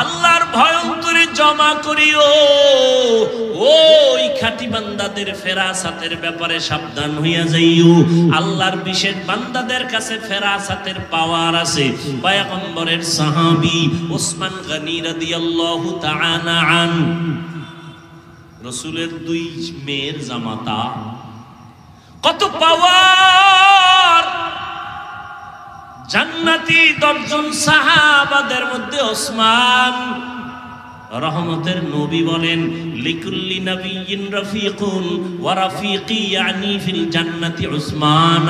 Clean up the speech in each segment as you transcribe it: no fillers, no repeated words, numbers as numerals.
আল্লাহর ভয় অন্তরে জমা করিও। ওই খাঁটি বান্দাদের ফেরাসাতের ব্যাপারে সাবধান হইয়া যাইও। আল্লাহর বিশেষ বান্দাদের কাছে ফেরাসাতের পাওয়ার আছে। পয়গম্বরের সাহাবী ওসমান গনি রাদিয়াল্লাহু তাআলা আন, রাসূলের দুই মেয়ের জামাতা, কত পাওয়ার। জান্নাতি 10 জন সাহাবাদের মধ্যে ওসমান, রহমতের নবী বলেন লিকুল্লি নাবিয়্যিন রাফিকুন ওয়া রাফিকি ইয়ানি ফিল জান্নাতি উসমান।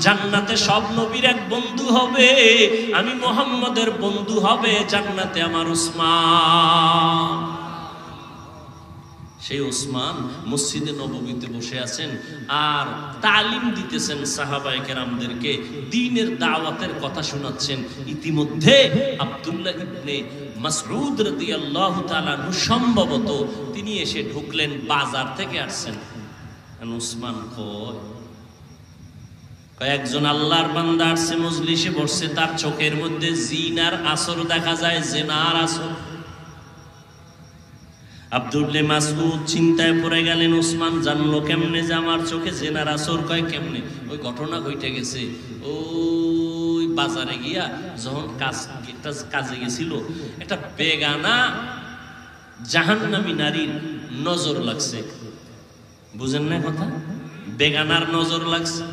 জান্নাতে সব নবীর এক বন্ধু হবে, আমি মুহাম্মদের বন্ধু হবে জান্নাতে আমার উসমান। সেই ওসমান মসজিদে নববীতে বসে আছেন আর তালিম দিতেছেন সাহাবায়ে কেরামদেরকে, দ্বীনের দাওয়াতের কথা শোনাচ্ছেন। ইতিমধ্যে আব্দুল্লাহ ইবনে মাসউদ রাদিয়াল্লাহু তাআলা সম্ভবত তিনি এসে ঢুকলেন, বাজার থেকে আসছেন। ওসমান কয়েকজন আল্লাহর বান্দা আসছে, মজলিসে বসছে, তার চোখের মধ্যে জিনার আসর দেখা যায়, জেনার আসর। আব্দুল্লাহ মাসউদ চিন্তায় পড়ে গেলেন, ওসমান জানলো কেমনে যে আমার চোখে জেনার আসর? কয় কেমনে? ওই ঘটনা ঘটে গেছে, ওই বাজারে গিয়া যখন কাজে গেছিল, একটা বেগানা জাহান্নামী নারীর নজর লাগছে। বুঝেন না কথা? বেগানার নজর লাগছে।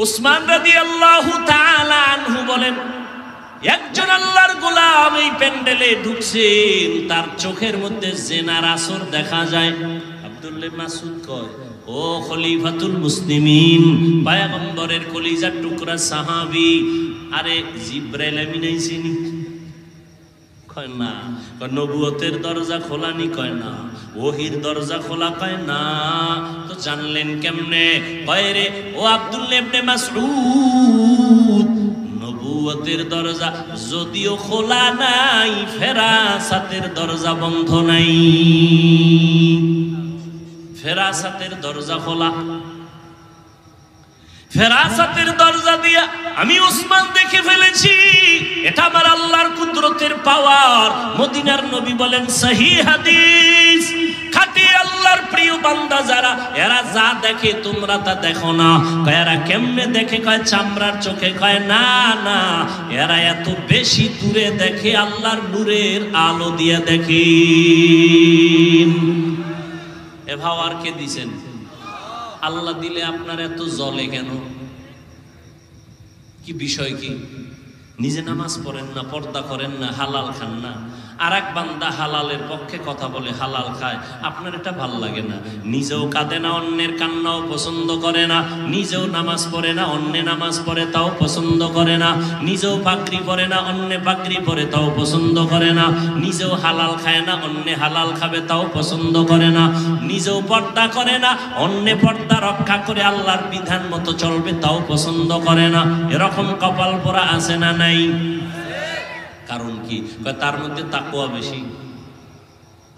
ওসমান রাদিয়াল্লাহু তাআলা আনহু বলেন, একজন আল্লাহর গোলাম এই প্যান্ডেলে ঢুকছেন, তার চোখের মধ্যে জেনার আসর দেখা যায়। আব্দুল্লাহ মাসউদ কয়, ও খলিফাতুল মুসলিমিন, পয়গম্বরের কলিজার টুকরা সাহাবী, আরে জিবরাইল আমিন আইছেনি? কয় না। নবুয়তের দরজা খোলানি? কয় না। ওহির দরজা খোলা? কয় না। তো জানলেন কেমনে? কয় রে ও আব্দুল্লাহ ইবনে মাসউদ, নবুয়তের দরজা যদিও খোলা নাই, ফেরাসাতের দরজা বন্ধ নাই। ফেরাসাতের দরজা খোলা। ফেরাসাতের দরজা দিয়া আমি ওসমান দেখে ফেলেছি, এটা আমার আল্লাহর কুদরতের পাওয়ার। মদিনার নবী বলেন, সহিহ হাদিস, খাঁটি আল্লাহর প্রিয় বান্দা যারা, এরা যা দেখে তোমরা তা দেখো না। কয় এরা কেমনে দেখে? কয় চামড়ার চোখে। কয় না না, এরা এত বেশি দূরে দেখে, আল্লাহর নূরের আলো দিয়ে দেখে। এ ভাবার কে দিছেন? আল্লাহ দিলে আপনার এত জ্বলে কেন? কি বিষয়? কি নিজে নামাজ পড়েন না, পর্দা করেন না, হালাল খান না, আর এক বান্দা হালালের পক্ষে কথা বলে, হালাল খায়, আপনার এটা ভাল লাগে না। নিজেও কাঁদে না, অন্যের কান্নাও পছন্দ করে না। নিজেও নামাজ পড়ে না, অন্যে নামাজ পড়ে তাও পছন্দ করে না। নিজেও পাগড়ি পরে না, অন্যে পাগড়ি পরে তাও পছন্দ করে না। নিজেও হালাল খায় না, অন্যে হালাল খাবে তাও পছন্দ করে না। নিজেও পর্দা করে না, অন্যে পর্দা রক্ষা করে আল্লাহর বিধান মতো চলবে তাও পছন্দ করে না। এরকম কপাল পোড়া আছে না নাই? কারণ কি? তার মধ্যে তাকওয়া বেশি,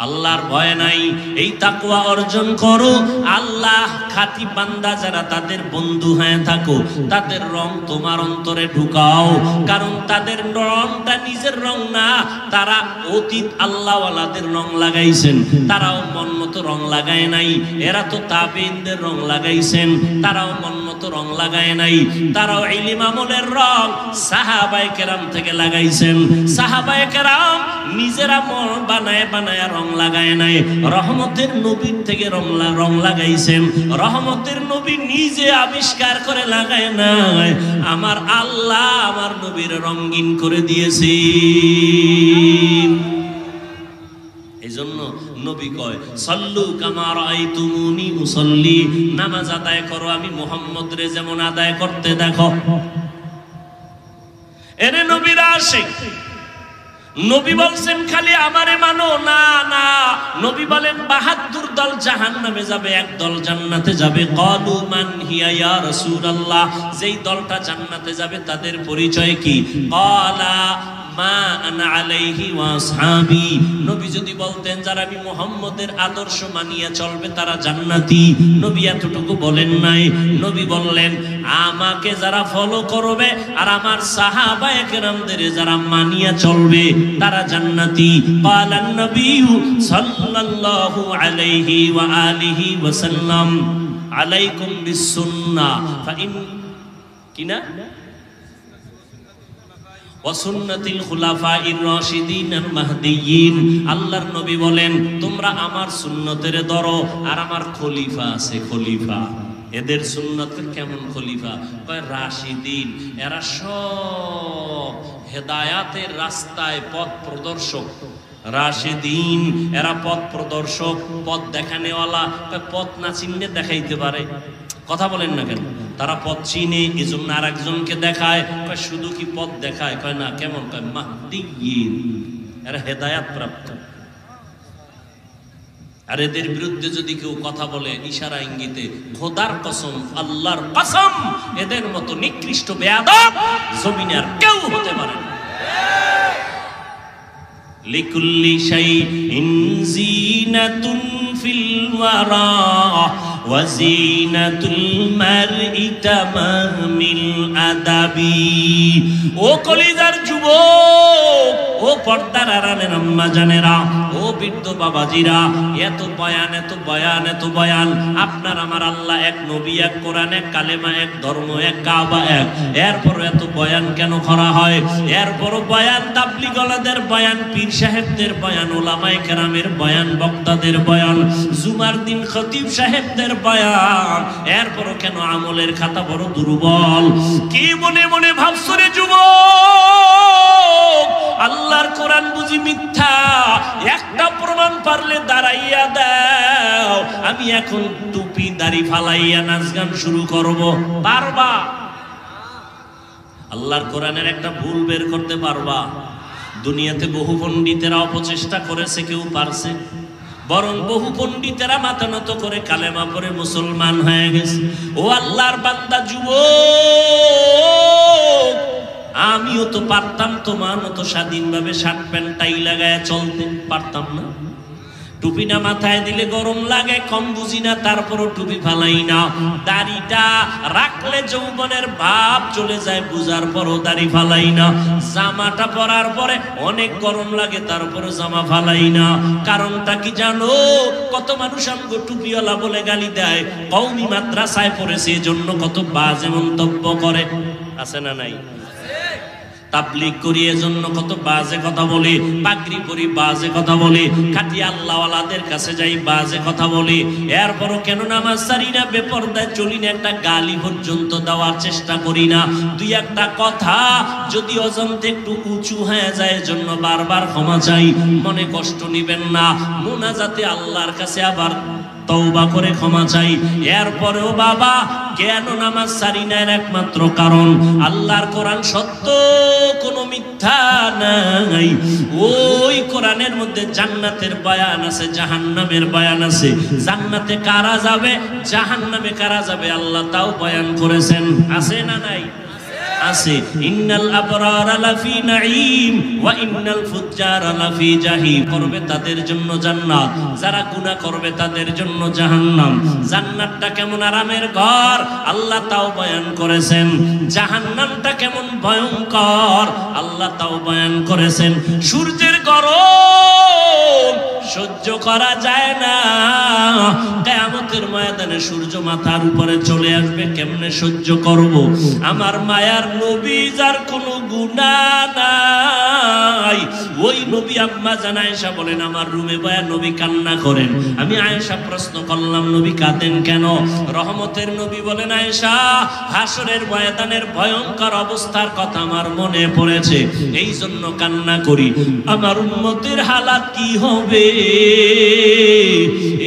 আল্লাহর ভয় নাই। এই তাকওয়া অর্জন করো। আল্লাহ খাঁটি বান্দা যারা, তাদের বন্ধু হয়ে থাকো, তাদের রং তোমার অন্তরে ঢুকাও। কারণ তাদের রংটা নিজের রং না, তারা অতীত আল্লাহওয়ালাদের রং লাগাইছেন, তারাও মন মতো রং লাগায় নাই। এরা তো তাবেঈনদের রং লাগাইছেন, তারাও মন মতো রং লাগায় নাই। তারাও ইলম আমলের রং সাহাবায়ে কেরাম থেকে লাগাইছেন। সাহাবায়ে কেরাম নিজেরা মন বানায় বানায় রং লাগায় নাই, রহমতের নবীর থেকে রং লাগাইছেন। রহমতের নবী নিজে আবিষ্কার করে লাগায় নাই, আমার আল্লাহ আমার নবীর রঙিন করে দিয়েছে। এজন্য নবী কয়, সাল্লু কামা রাআইতুমুনি উসাল্লি, নামাজ আদায় করো আমি মুহাম্মদ রে যেমন আদায় করতে দেখো। এরে নবীর আশিক, নবী বলছেন খালি আমারে মানো না, না। নবী বলেন ৭২ দল জাহান্নামে যাবে, এক দল জান্নাতে যাবে। ক্বালু মান হিয়া ইয়া রাসূলুল্লাহ, যেই দলটা জান্নাতে যাবে তাদের পরিচয় কি? ক্বালা মা আনা আলাইহি ওয়া আসহাবি, নবী যদি বলতেন যারা আমি মুহাম্মদের আদর্শ মানিয়ে চলবে তারা জান্নাতি, নবী এতটুকু বলেন নাই। নবী বললেন আমাকে যারা ফলো করবে আর আমার সাহাবায়ে কেরামদের যারা মানিয়ে চলবে তারা জান্নাতি। ক্বালান নবী সাল্লাল্লাহু আলাইহি ওয়া আলিহি ওয়া সাল্লাম আলাইকুম বিসুন্নাহ ফাইন কিনা ওয়া সুন্নাতিল খুলাফাইর রাশিদিনিল মাহদিয়্যিন। আল্লাহর নবী বলেন তোমরা আমার সুন্নতের ধরো আর আমার খলিফা আছে, খলিফা এদের সুন্নতের কেমন খলিফা? কয় রাশিদিন, এরা সব হেদায়াতের রাস্তায় পথ প্রদর্শক। রাশিদিন এরা পথ প্রদর্শক, পথ দেখানেওয়ালা। পথ না চিনলে দেখাইতে পারে, কথা বলেন না কেন? তারা পথ চিনে, এজন্য আর একজনকে দেখায়। কয় শুধু কি পথ দেখায়? কয় না। কেমন? কয় মাহদিয়্যিন, এরা হেদায়াত প্রাপ্ত। আর এদের বিরুদ্ধে যদি কেউ কথা বলে ইশারা ইঙ্গিতে, খোদার কসম, আল্লাহর কসম, এদের মতো নিকৃষ্ট বেয়াদব জমিনে আর কেউ হতে পারে না। লিকুল্লি শাইইন যিনাতুন ফিল ওয়ারা ওয়া যিনাতুল মারই তামামিল আদাবি। ও কলিজার যুবক, ও পর্দার আড়ালের আম্মা জানেরা, ও বৃদ্ধ বাবাজিরা, এত বয়ান, এত বয়ান, এত বয়ান। আপনার আমার আল্লাহ এক, নবী এক, কোরআন এক, কালেমা এক, ধর্ম এক, কাবা এক। এরপর এত বয়ান কেন করা হয়? এরপর বয়ান তাবলীগওয়ালাদের বয়ান, পীর সাহেবদের বয়ান, উলামায়ে কেরামের বয়ান, বক্তাদের বয়ান, জুমার দিন খতিব সাহেবদের বয়ান। এরপরও কেন আমলের খাতা বড় দুর্বল? কি মনে মনে ভাবছো রে যুবক? আল্লাহর কোরআন বুঝি মিথ্যা? একটা প্রমাণ পারলে দাঁড়াইয়া দাও, আমি এখন টুপি দাড়ি ফালাইয়া নাচ গান শুরু করব। পারবা? আল্লাহর কোরআনের একটা ভুল বের করতে পারবা? দুনিয়াতে বহু পণ্ডিতেরা অপচেষ্টা করেছে, কেউ পারছে? বরং বহু পণ্ডিতেরা মাথা নত করে কালেমা পড়ে মুসলমান হয়ে গেছে। ও আল্লাহর বান্দা যুবক, আমিও তো পারতাম তোমার মতো স্বাধীনভাবে শার্ট প্যান্ট টাই লাগায় চলতে, পারতাম না? টুপি না মাথায় দিলে গরম লাগে, কম বুঝি না, তারপরও টুপি ফালাই না। দাড়িটা রাখলে যৌবনের ভাব চলে যায়, বুঝার পরও দাড়ি ফালাই না। জামাটা পরার পরে অনেক গরম লাগে, তারপরে জামা ফালাই না। কারণটা কি জানো? কত মানুষ আমগো টুপিওয়ালা বলে গালি দেয়, কওমি মাদ্রাসায় পড়েছে এজন্য কত বাজে মন্তব্য করে, আছে না নাই? তাবলীগ করি এজন্য কত বাজে কথা বলে, পাগড়ি পরি বাজে কথা বলে, খাঁটি আল্লাহওয়ালাদের কাছে যাই বাজে কথা বলে। এরপরও কেন নামাজ ছাড়ি না, বেপরদায় চলি না, একটা গালি পর্যন্ত দেওয়ার চেষ্টা করি না। দুই একটা কথা যদি অজান্তে একটু উঁচু হয়ে যায় এজন্য বারবার ক্ষমা চাই, মনে কষ্ট নিবেন না। মুনাজাতে আল্লাহর কাছে আবার তওবা করে ক্ষমা চাই। এরপরেও বাবা কেন নামাজ ছাড়ি না? এর একমাত্র কারণ আল্লাহর কোরআন সত্য, কোনো মিথ্যা নাই। ওই কোরআনের মধ্যে জান্নাতের বয়ান আছে, জাহান্নামের বয়ান আছে। জান্নাতে কারা যাবে, জাহান্নামে কারা যাবে, আল্লাহ তাও বয়ান করেছেন, আছে না নাই? আছে। ইন্নাল আবরারা লাফি নাঈম ওয়া ইন্নাল ফুজ্জারা লাফি জাহিম। করবে তাদের জন্য জান্নাত, যারা গুনাহ করবে তাদের জন্য জাহান্নাম। জান্নাতটা কেমন আরামের ঘর, আল্লাহ তাও বয়ান করেছেন। জাহান্নামটা কেমন ভয়ঙ্কর, আল্লাহ তাও বয়ান করেছেন। সূর্যের গরম সহ্য করা যায় না, কিয়ামতের ময়দানে সূর্য মাথার উপরে চলে আসবে, কেমনে সহ্য করব? আমার মায়ার নবী যার কোনো গুনাহ নাই, ওই নবী আম্মা জান আয়েশা বলেন আমার রুমে বয়া নবী কান্না করেন। আমি আয়েশা প্রশ্ন করলাম নবী কাঁদেন কেন? রহমতের নবী বলেন আয়েশা, হাসরের ময়দানের ভয়ঙ্কর অবস্থার কথা আমার মনে পড়েছে, এই জন্য কান্না করি। আমার উম্মতের হালাত কি হবে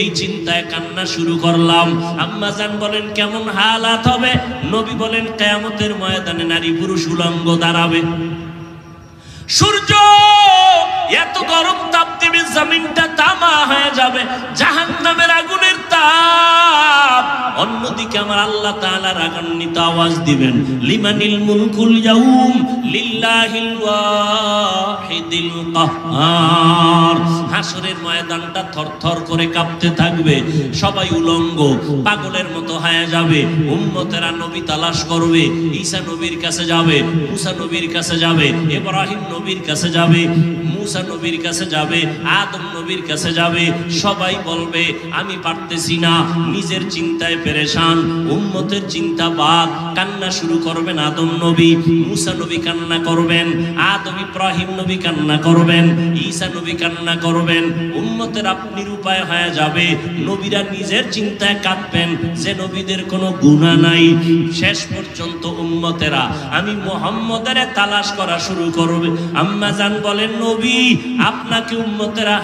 এই চিন্তায় কান্না শুরু করলাম। আম্মা জান বলেন কেমন হালাত হবে? নবী বলেন কিয়ামতের ময়দানে নারী পুরুষ উলঙ্গ দাঁড়াবে, সূর্য এত গরম তাপ দেবে, জমিনটা তামা হয়ে যাবে, জাহান্নামের আগুনের তাপ আযাব। অন্যদিকে আমার আল্লাহ তাআলা রাগান্বিত আওয়াজ দিবেন, লিমানিল মুলকুল ইয়াউম লিল্লাহিল ওয়াহিদিল কাহ্হার। হাসরের ময়দানটা থরথর করে কাঁপতে থাকবে, সবাই উলঙ্গ পাগলের মতো হয়ে যাবে। উম্মতেরা নবী তালাশ করবে, ঈসা নবীর কাছে যাবে, মুসা নবীর কাছে যাবে, ইব্রাহিম নবীর কাছে যাবে, মুসা নবীর কাছে যাবে, আদম নবীর কাছে যাবে। সবাই বলবে আমি পারতেছি না, নিজের চিন্তায় পেরেশান, উম্মতের চিন্তা বাদ। কান্না শুরু করবেন আদম নবী, মুসা নবী কান্না করবেন, আদম ইব্রাহিম নবী কান্না করবেন, ঈসা নবী কান্না করবেন। উম্মতের আপনি উপায় হয়ে যাবে, নবীরা নিজের চিন্তায় কাঁদবেন যে নবীদের কোনো গুনাহ নাই। শেষ পর্যন্ত উম্মতেরা আমি মুহাম্মদের তালাশ করা শুরু করবে। আম্মা জান বলেন, নবী আপনাকে উম্মতেরা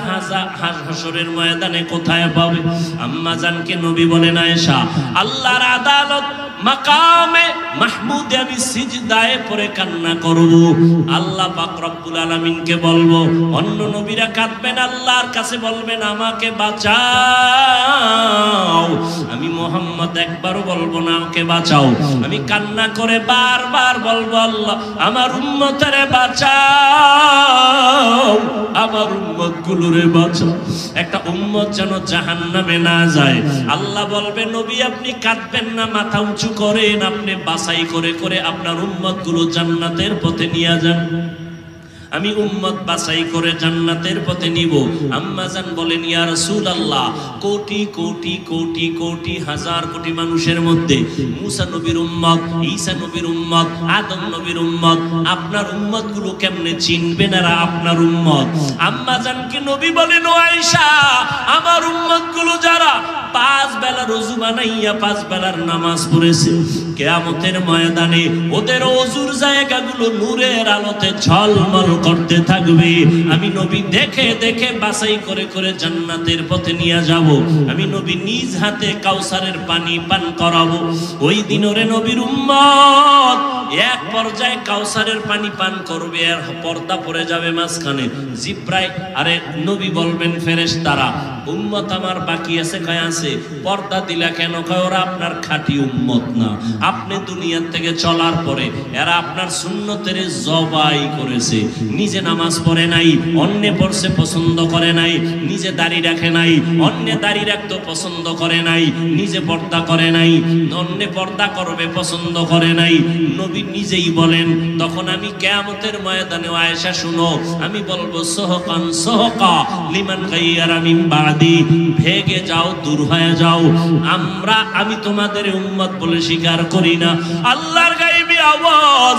হাসরের ময়দানে কোথায় পাবে? আম্মা জানকে নবী বলেন, আয়েশা আল্লাহর আদালত মাকামে মাহমুদে আমি সিজদায়ে পড়ে কান্না করব। আল্লাহ পাক রব্বুল আলামিনকে বলবো, অন্য নবীরা কাঁদবেন, আল্লাহর কাছে বলবেন আমাকে বাঁচাও। আমি মুহাম্মদ একবারও বলবো না আমাকে বাঁচাও, আমি কান্না করে বারবার বলবো, আল্লাহ আমার উম্মতেরে বাঁচাও, আমার উম্মত গুলোরে বাঁচাও। একটা উম্মত যেন জাহান্নামে না যায়। আল্লাহ বলবে, নবী আপনি কাঁদবেন না, মাথা উঁচু করেন, আপনি বাছাই করে করে আপনার উম্মত গুলো জান্নাতের পথে নিয়ে যান। আমি উম্মত বাছাই করে জান্নাতের পথে নিব। আম্মা জান বলেন, ইয়া রাসূলুল্লাহ কোটি কোটি কোটি কোটি হাজার কোটি মানুষের মধ্যে মুসা নবীর উম্মত, ঈসা নবীর উম্মত, আদম নবীর উম্মত, আপনার উম্মত গুলো কেমনে চিনবেন এরা আপনার উম্মত? আম্মা জানকে নবী বলেন, ও আয়েশা আমার উম্মত গুলো যারা 5 বেলা রোজু বানাইয়া 5 বেলার নামাজ পড়েছে, কিয়ামতের ময়দানে ওদের ওযুর জায়গাগুলো নূরের আলোতে ঝলমল করতে থাকবে। আমি নবী দেখে দেখে বাছাই করে করে জান্নাতের পথে নিয়ে যাব। আমি নবী নিজ হাতে কাউসারের পানি পান করাবো। ওই দিন ওরে নবীর উম্মত এক পর্যায়ে কাউসারের পানি পান করবে, আর পর্দা পড়ে যাবে মাঝখানে। জিব্রাইল আরে নবী বলবেন, ফেরেশতারা উম্মত আমার বাকি আছে, কয় আছে। পর্দা দিলা কেন? কয় ওরা আপনার খাঁটি উম্মত না, আপনি দুনিয়া থেকে চলার পরে এরা আপনার সুন্নতের জবাই করেছে। নিজে নামাজ পড়ে নাই, অন্যে পড়ছে পছন্দ করে নাই, নিজে দাড়ি রাখে নাই, অন্যে দাড়ি রাখতে পছন্দ করে নাই, নিজে পর্দা করে নাই, অন্যে পর্দা করবে পছন্দ করে নাই। নবী নিজেই বলেন, তখন আমি কিয়ামতের ময়দানে, আয়েশা শুনো, আমি বলবো সোহকান সোহকা লিমান গায়্যারা মিন বাদি, ভেগে যাও, দূর হয়ে যাও, আমি তোমাদের উম্মত বলে স্বীকার করি না। আল্লাহর গায়বী আওয়াজ,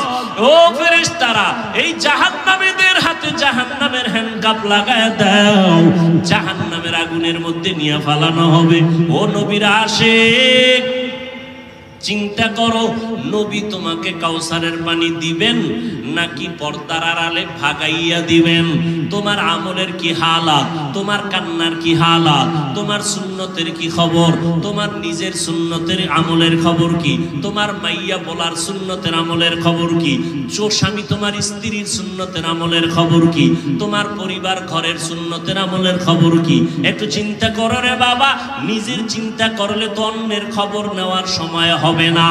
ও ফেরেশতারা এই জাহান্নামীদের হাতে জাহান্নামের হ্যান্ডকাপ লাগায় দাও, জাহান্নামের আগুনের মধ্যে নিয়ে ফালানো হবে। ও নবীর আশিক চিন্তা করো, নবী তোমাকে কাউসারের পানি দিবেন নাকি পর্দার আড়ালে ভাগাইয়া দিবেন? তোমার আমলের কি হালাত, তোমার কান্নার কি হালাত, তোমার সুন্নতের কি খবর, তোমার নিজের সুন্নতের আমলের খবর কি, তোমার মাইয়া বলার সুন্নতের আমলের খবর কি, স্বামী তোমার স্ত্রীর সুন্নতের আমলের খবর কি, তোমার পরিবার ঘরের সুন্নতের আমলের খবর কি? একটু চিন্তা করো রে বাবা। নিজের চিন্তা করলে তো অন্যের খবর নেওয়ার সময় হবে না,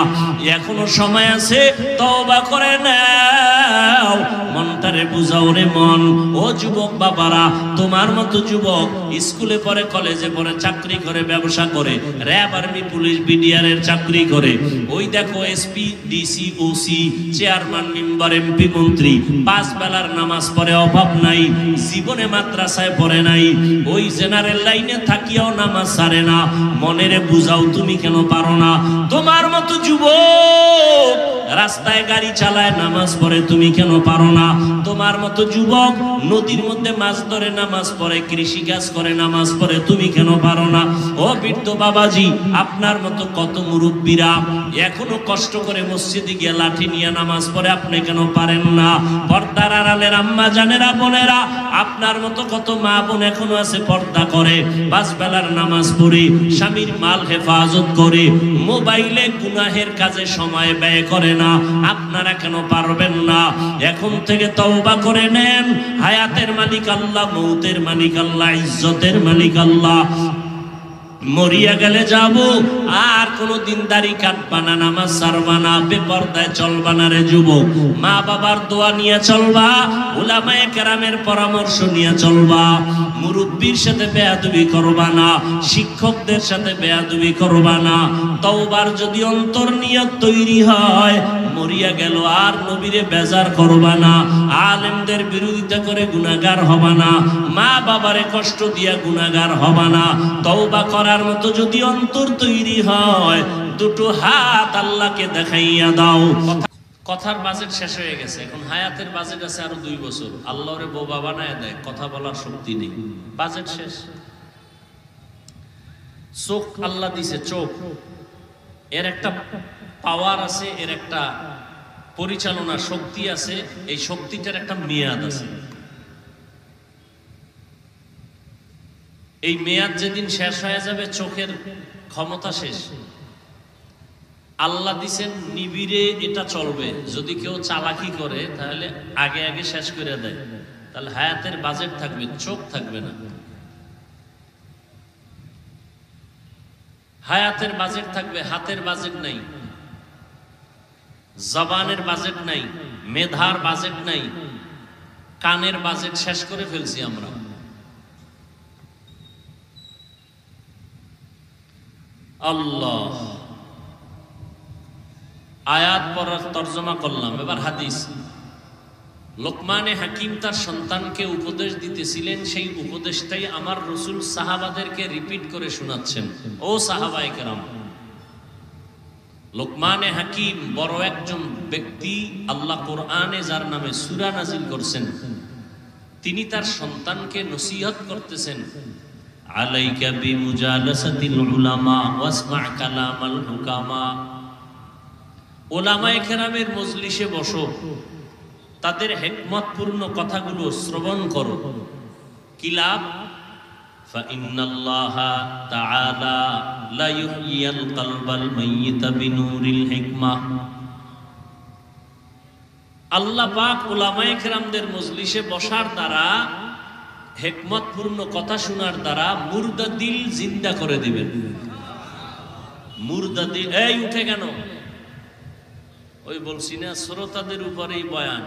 এখনো সময় আছে, তওবা করে নাও, মনটারে বুঝাও রে মন। ও যুবক বাবারা, তোমার মতো যুবক স্কুলে পড়ে, কলেজে পড়ে, চাকরি করে, ব্যবসা করে, র‍্যাব, আর্মি, পুলিশ, বিডিআর এর চাকরি করে, ওই দেখো SP, DC, OC, chairman, member, MP, মন্ত্রী, 5 বেলার নামাজ পড়ে, অভাব নাই, জীবনে মাদ্রাসায় পড়ে নাই, ওই জেনারেল লাইনে থাকিয়াও নামাজ ছাড়ে না। মনেরে বুঝাও তুমি কেন পারো না? তোমার মতো যুবক রাস্তায় গাড়ি চালায়, নামাজ পড়ে, তুমি কেন পারো না? তোমার মতো যুবক নদীর মধ্যে মাছ ধরে, নামাজ পড়ে, কৃষি কাজ করে, নামাজ পড়ে, তুমি কেন পারো না? ও বৃদ্ধ বাবাজি, আপনার মতো কত মুরব্বীরা এখনো কষ্ট করে মসজিদে গিয়ে লাঠি নিয়ে নামাজ পড়ে, আপনি কেন পারেন না? পর্দার আড়ালের আম্মা জানেরা, বোনেরা, আপনার মতো কত মা বোন এখনো আছে পর্দা করে, 5 বেলার নামাজ পড়ে, স্বামীর মাল হেফাজত করে, মোবাইলে গুনাহের কাজে সময় ব্যয় করে না। আপনারা কেন পারবেন না? এখন থেকে তওবা করে নেন। হায়াতের মালিক আল্লাহ, মৌতের মালিক আল্লাহ, ইজ্জতের মালিক আল্লাহ। মরিয়া গেলে যাব, আর কোনদিন দাড়ি কাটবা না, নামাজ ছাড়বা না, বেপরদায় চলবা না রে যুবক। মা বাবার দোয়া নিয়ে চলবা, উলামায়ে কেরামের পরামর্শ নিয়ে চলবা, মুরব্বির সাথে বেয়াদবি করবা না, শিক্ষকদের সাথে বেয়াদবি করবা না। তওবার যদি অন্তর নিয়ত তৈরি হয়, মরিয়া গেল আর নবীরে বেজার করবা না, আলেমদের বিরোধিতা করে গুনাহগার হবা না, মা বাবারে কষ্ট দিয়া গুনাহগার হবা না। তওবা করার মতো যদি অন্তর তৈরি হয়, দুটো হাত আল্লাহকে দেখাইয়া দাও। কথার বাজেট শেষ হয়ে গেছে, এখন হায়াতের বাজেট আছে আরো 2 বছর। আল্লাহরে বোবা বানায় দেয়, কথা বলার শক্তি নেই, বাজেট শেষ। চোখ আল্লাহ দিছে, চোখ এর একটা পাওয়ার আছে, এর একটা পরিচালনা শক্তি আছে, এই শক্তিটার একটা মেয়াদ আছে। এই মেয়াদ যেদিন শেষ হয়ে যাবে, চোখের ক্ষমতা শেষ। আল্লাহ দিছেন নিবিড়ে, এটা চলবে। যদি কেউ চালাকি করে তাহলে আগে আগে শেষ করে দেয়, তাহলে হায়াতের বাজেট থাকবে, চোখ থাকবে না। হায়াতের বাজেট থাকবে, হাতের বাজেট নাই, জবানের বাজেট নাই, মেধার বাজেট নাই, কানের বাজেট শেষ করে ফেলছি আমরা। আল্লাহ, আয়াত পড়ার তর্জমা করলাম, এবার হাদিস। লোকমানে হাকিম তার সন্তানকে উপদেশ দিতেছিলেন, সেই উপদেশটাই আমার রাসূল সাহাবাদেরকে রিপিট করে শোনাচ্ছেন। ও সাহাবায়ে কেরাম, লোকমানে হাকিম বড় একজন ব্যক্তি, আল্লাহ কোরআনে যার নামে সূরা নাজিল করছেন, তিনি তার সন্তানকে নসিহত করতেছেন, আলাইকা বিমুজালাসাতিল উলামা ওয়াসমা কালামাল হুকামা। উলামায়ে কেরামের মজলিসে বসো, তাদের হিকমতপূর্ণ কথাগুলো শ্রবণ করো। কি লাভ? ফাইন্নাল্লাহা তাআলা লা ইউহয়িল কলবাল মাইয়িতা বিনুরিল হিকমাহ। আল্লাহ পাক উলামায়ে কেরামদের মজলিসে বসার দ্বারা, হিকমতপূর্ণ কথা শোনার দ্বারা মুর্দা দিল জিন্দা করে দিবেন। মুর্দা দিল, এই উঠে কেন? ওই বলছি না, শ্রোতাদের উপরেই বয়ান।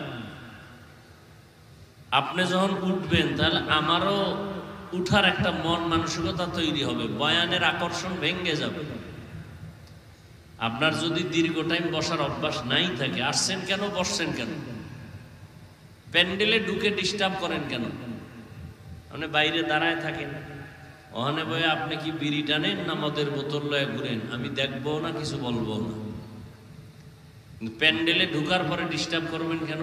আপনি যখন উঠবেন তাহলে আমারও উঠার একটা মন মানসিকতা তৈরি হবে, বয়ানের আকর্ষণ ভেঙে যাবে। আপনার যদি দীর্ঘ টাইম বসার অভ্যাস নাই থাকে, আসছেন কেন, বসছেন কেন, প্যান্ডেলে ঢুকে ডিস্টার্ব করেন কেন? আপনি বাইরে দাঁড়ায় থাকেন, ওখানে বয়ে আপনি কি বিড়ি টানেন না মদের বোতল লয়ে ঘুরেন, আমি দেখবো না, কিছু বলবো না। প্যান্ডেলে ঢুকার পরে ডিস্টার্ব করবেন কেন?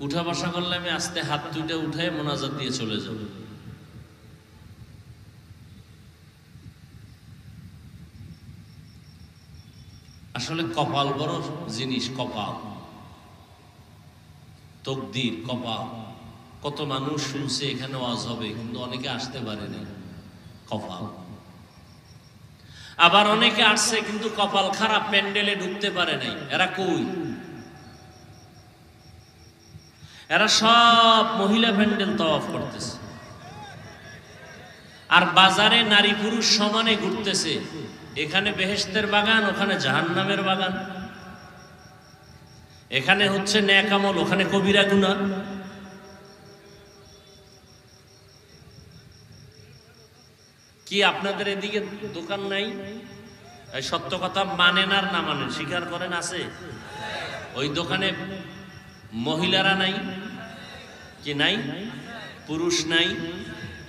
উঠা বসা করলে আমি আস্তে হাত দুইটা উঠায় মোনাজাত দিয়ে চলে যাব। আসলে কপাল বড় জিনিস, কপাল, তকদির, কপাল। কত মানুষ শুনছে এখানে ওয়াজ হবে, কিন্তু অনেকে আসতে পারেনি, কপাল। আবার অনেকে আসছে কিন্তু কপাল খারাপ, প্যান্ডেলে ঢুকতে পারে নাই। এরা কই? এরা সব মহিলা প্যান্ডেল তাওয়াফ করতেছে, আর বাজারে নারী পুরুষ সমানে ঘুরতেছে। এখানে বেহেশতের বাগান, ওখানে জাহান্নামের বাগান। এখানে হচ্ছে নেক আমল, ওখানে কবিরা গুনাহ। কি আপনাদের এদিকে দোকান নাই? সত্য কথা মানেন আর না মানেন, স্বীকার করেন আছে? ওই দোকানে মহিলারা নাই কি? নাই, পুরুষ নাই।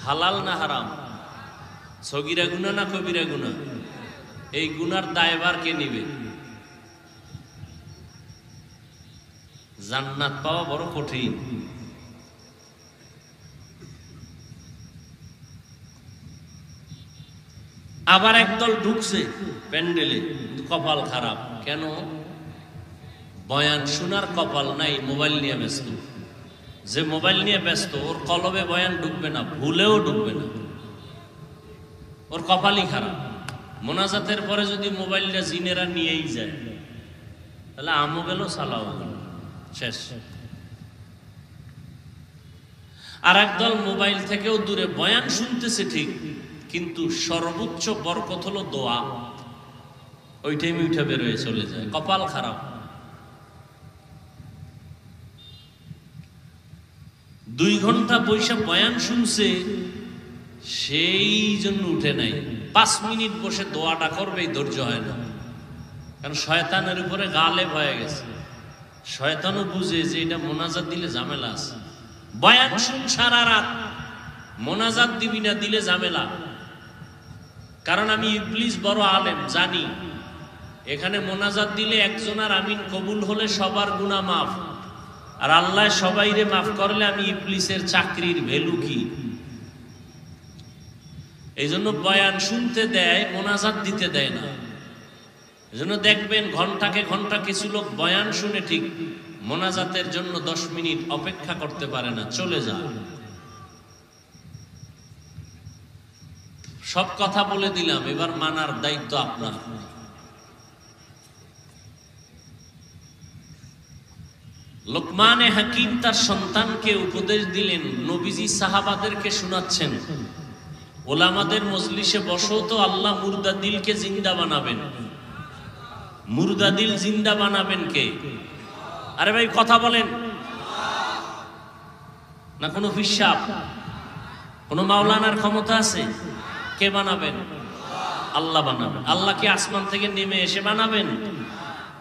হালাল না হারাম? সগীরা গুনাহ না কবিরা গুনাহ? এই গুনার দায়ভার কে নিবে? জান্নাত পাওয়া বড় কঠিন। আবার একদল ঢুকছে প্যান্ডেলে, কপাল খারাপ। কেন? বয়ান শোনার কপাল নাই, মোবাইল নিয়ে ব্যস্ত। যে মোবাইল নিয়ে ব্যস্ত, ওর কলবে বয়ান ঢুকবে না, ভুলেও ঢুকবে না, ওর কপালই খারাপ। মোনাজাতের পরে যদি মোবাইলটা জিনেরা নিয়েই যায়, তাহলে আমও গেল, সালাও গেল, শেষ। আর একদল মোবাইল থেকেও দূরে বয়ান শুনতেছে ঠিক, কিন্তু সর্বোচ্চ বরকত হলো দোয়া, ওই টাইমে উঠে বেরোয় চলে যায়। কপাল খারাপ। 2 ঘন্টা বৈশা বয়ান শুনছে, সেই জন্য উঠে নাই। 5 মিনিট বসে দোয়াটা করবে, ধৈর্য হয় না, কারণ শয়তানের উপরে গালেব হয়ে গেছে। শয়তানও বুঝে যে এটা মোনাজাত দিলে ঝামেলা আছে। বয়ান শুন সারা রাত, মোনাজাত দিবি না, দিলে ঝামেলা। কারণ আমি ইবলিস বড় আলেম, জানি এখানে মোনাজাত দিলে একজনের আমিন কবুল হলে সবার গুনাহ মাফ, আর আল্লাহ সবাইরে মাফ করলে আমি ইবলিসের চাকরির ভ্যালু কি? এই জন্য বয়ান শুনতে দেয়, মোনাজাত দিতে দেয় না। এই জন্য দেখবেন ঘন্টাকে ঘন্টা কিছু লোক বয়ান শুনে ঠিক মোনাজাতের জন্য 10 মিনিট অপেক্ষা করতে পারে না, চলে যায়। সব কথা বলে দিলাম, এবার মানার দায়িত্ব আপনার। লোকমানে হাকিম তার সন্তানকে উপদেশ দিলেন, নবীজি সাহাবাদেরকে শোনাচ্ছেন, ওলামাদের মজলিসে বসো তো, আল্লাহ মুর্দা দিলকে জিন্দা বানাবেন। মুর্দা দিল জিন্দা বানাবেন কে? আরে ভাই কথা বলেন না। কোনো ফিসাব, কোনো মাওলানার ক্ষমতা আছে? কে বানাবেন? আল্লাহ বানাবেন। আল্লাহ কি আসমান থেকে নেমে এসে বানাবেন?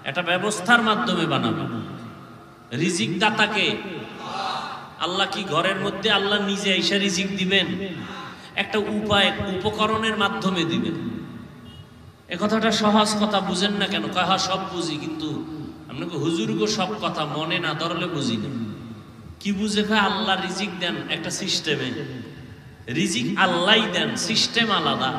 একটা ব্যবস্থার মাধ্যমে বানাবেন। রিজিক দাতাকে আল্লাহ কি ঘরের মধ্যে আল্লাহ নিজে এসে রিজিক দিবেন? একটা উপায়, উপকরণের মাধ্যমে দিবেন। এ কথাটা সহজ কথা, বুঝেন না কেন? কয় হ্যাঁ সব বুঝি, কিন্তু আপনাকে হুজুর গো সব কথা মনে না ধরলে বুঝি না। কি বুঝে? কয় আল্লাহ রিজিক দেন একটা সিস্টেমে, রিজিক আল্লাহ দেন, সিস্টেম আলাদা।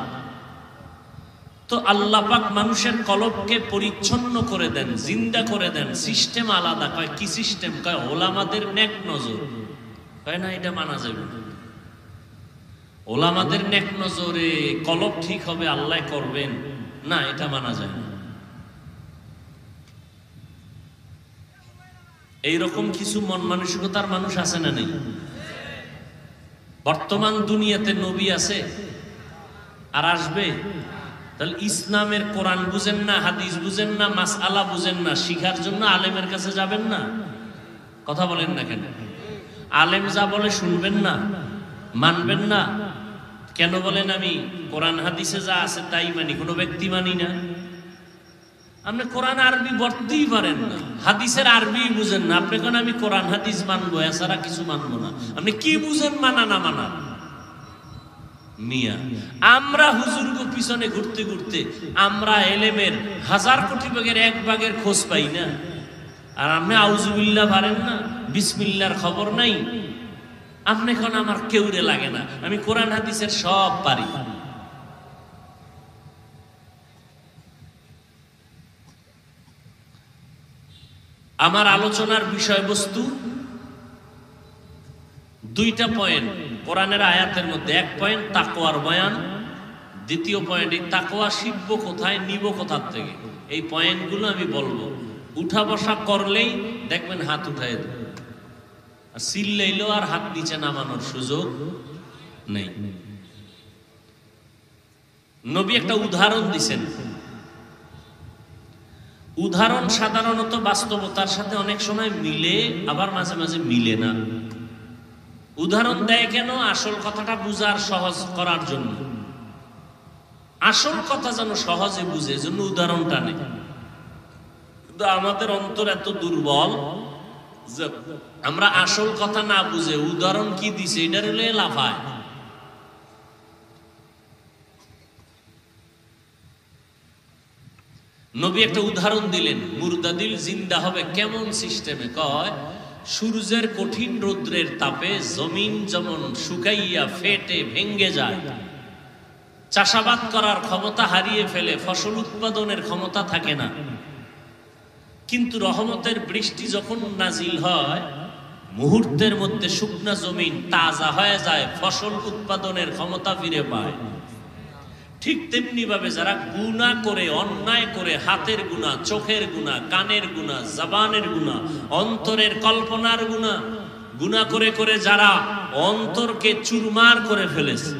তো আল্লাহ পাক মানুষের কলবকে পরিচ্ছন্ন করে দেন, জিন্দা করে দেন, সিস্টেম আলাদা। কয় কি সিস্টেম? কয় ওলামাদের নেক নজর। কয় না, এটা মানা যাবে না। ওলামাদের নেক নজরে কলব ঠিক হবে, আল্লাহ করবেন না, এটা মানা যায় না। এইরকম কিছু মন মানসিকতার মানুষ আছে না নেই? বর্তমান দুনিয়াতে নবী আছে আর আসবে। তাহলে ইসলামের কোরআন বুঝেন না, হাদিস বুঝেন না, মাসআলা বুঝেন না, শিখার জন্য আলেমের কাছে যাবেন না? কথা বলেন না কেন? আলেম যা বলে শুনবেন না, মানবেন না কেন? বলেন আমি কোরআন হাদিসে যা আছে তাই মানি, কোনো ব্যক্তি মানি না। আপনি কোরআন আরবি পড়তেই পারেন না, হাদিসের আরবি বুঝেন না, আপনি কেন আমি কোরআন হাদিস মানবো, এছাড়া কিছু মানবো না? আপনি কি বুঝেন মানা না মানা? মিয়া আমরা হুজুরগো পিছনে ঘুরতে ঘুরতে আমরা এলেমের 1000 কোটি ভাগের 1 ভাগের খোঁজ পাই না, আর আপনি আউযুবিল্লাহ পারেন না, বিসমিল্লাহর খবর নাই। আপনি এখন আমার কেউরে লাগে না, আমি কোরআন হাদিসের সব পারি। আমার আলোচনার বিষয়বস্তু 2টা পয়েন্ট কোরআনের আয়াতের মধ্যে। 1 পয়েন্ট তাকওয়ার বয়ান, 2য় পয়েন্ট এই তাকওয়া শিখবো কোথায়, নিব কোথার থেকে। এই পয়েন্টগুলো আমি বলবো, উঠা বসা করলেই দেখবেন হাত উঠায় দেবে, আর চিল্লাইলেও আর হাত নিচে নামানোর সুযোগ নেই। নবী একটা উদাহরণ দিছেন। উদাহরণ সাধারণত বাস্তবতার সাথে অনেক সময় মিলে, আবার মাঝে মাঝে মিলে না। উদাহরণ দেয় কেন? আসল কথাটা বুঝার, সহজ করার জন্য। আসল কথা যেন সহজে বুঝে, জন্য উদাহরণটা নেই। কিন্তু আমাদের অন্তর এত দুর্বল যে আমরা আসল কথা না বুঝে উদাহরণ কি দিছে এটার হলে লাফায়। নবী একটা উদাহরণ দিলেন, মুর্দা দিল জিন্দা হবে কেমন সিস্টেমে? কয় সূর্যের কঠিন রৌদ্রের তাপে জমিন যেমন শুকাইয়া ফেটে ভেঙ্গে যায়, চাষাবাদ করার ক্ষমতা হারিয়ে ফেলে, ফসল উৎপাদনের ক্ষমতা থাকে না, কিন্তু রহমতের বৃষ্টি যখন নাজিল হয় মুহূর্তের মধ্যে শুকনা জমিন তাজা হয়ে যায়, ফসল উৎপাদনের ক্ষমতা ফিরে পায়। ঠিক তেমনি ভাবে যারা গুনাহ করে, অন্যায় করে, হাতের গুনাহ, চোখের গুনাহ, কানের গুনাহ, জবানের গুনাহ, অন্তরের কল্পনার গুনাহ, গুনাহ করে করে যারা অন্তরকে চুরমার করে ফেলেছে।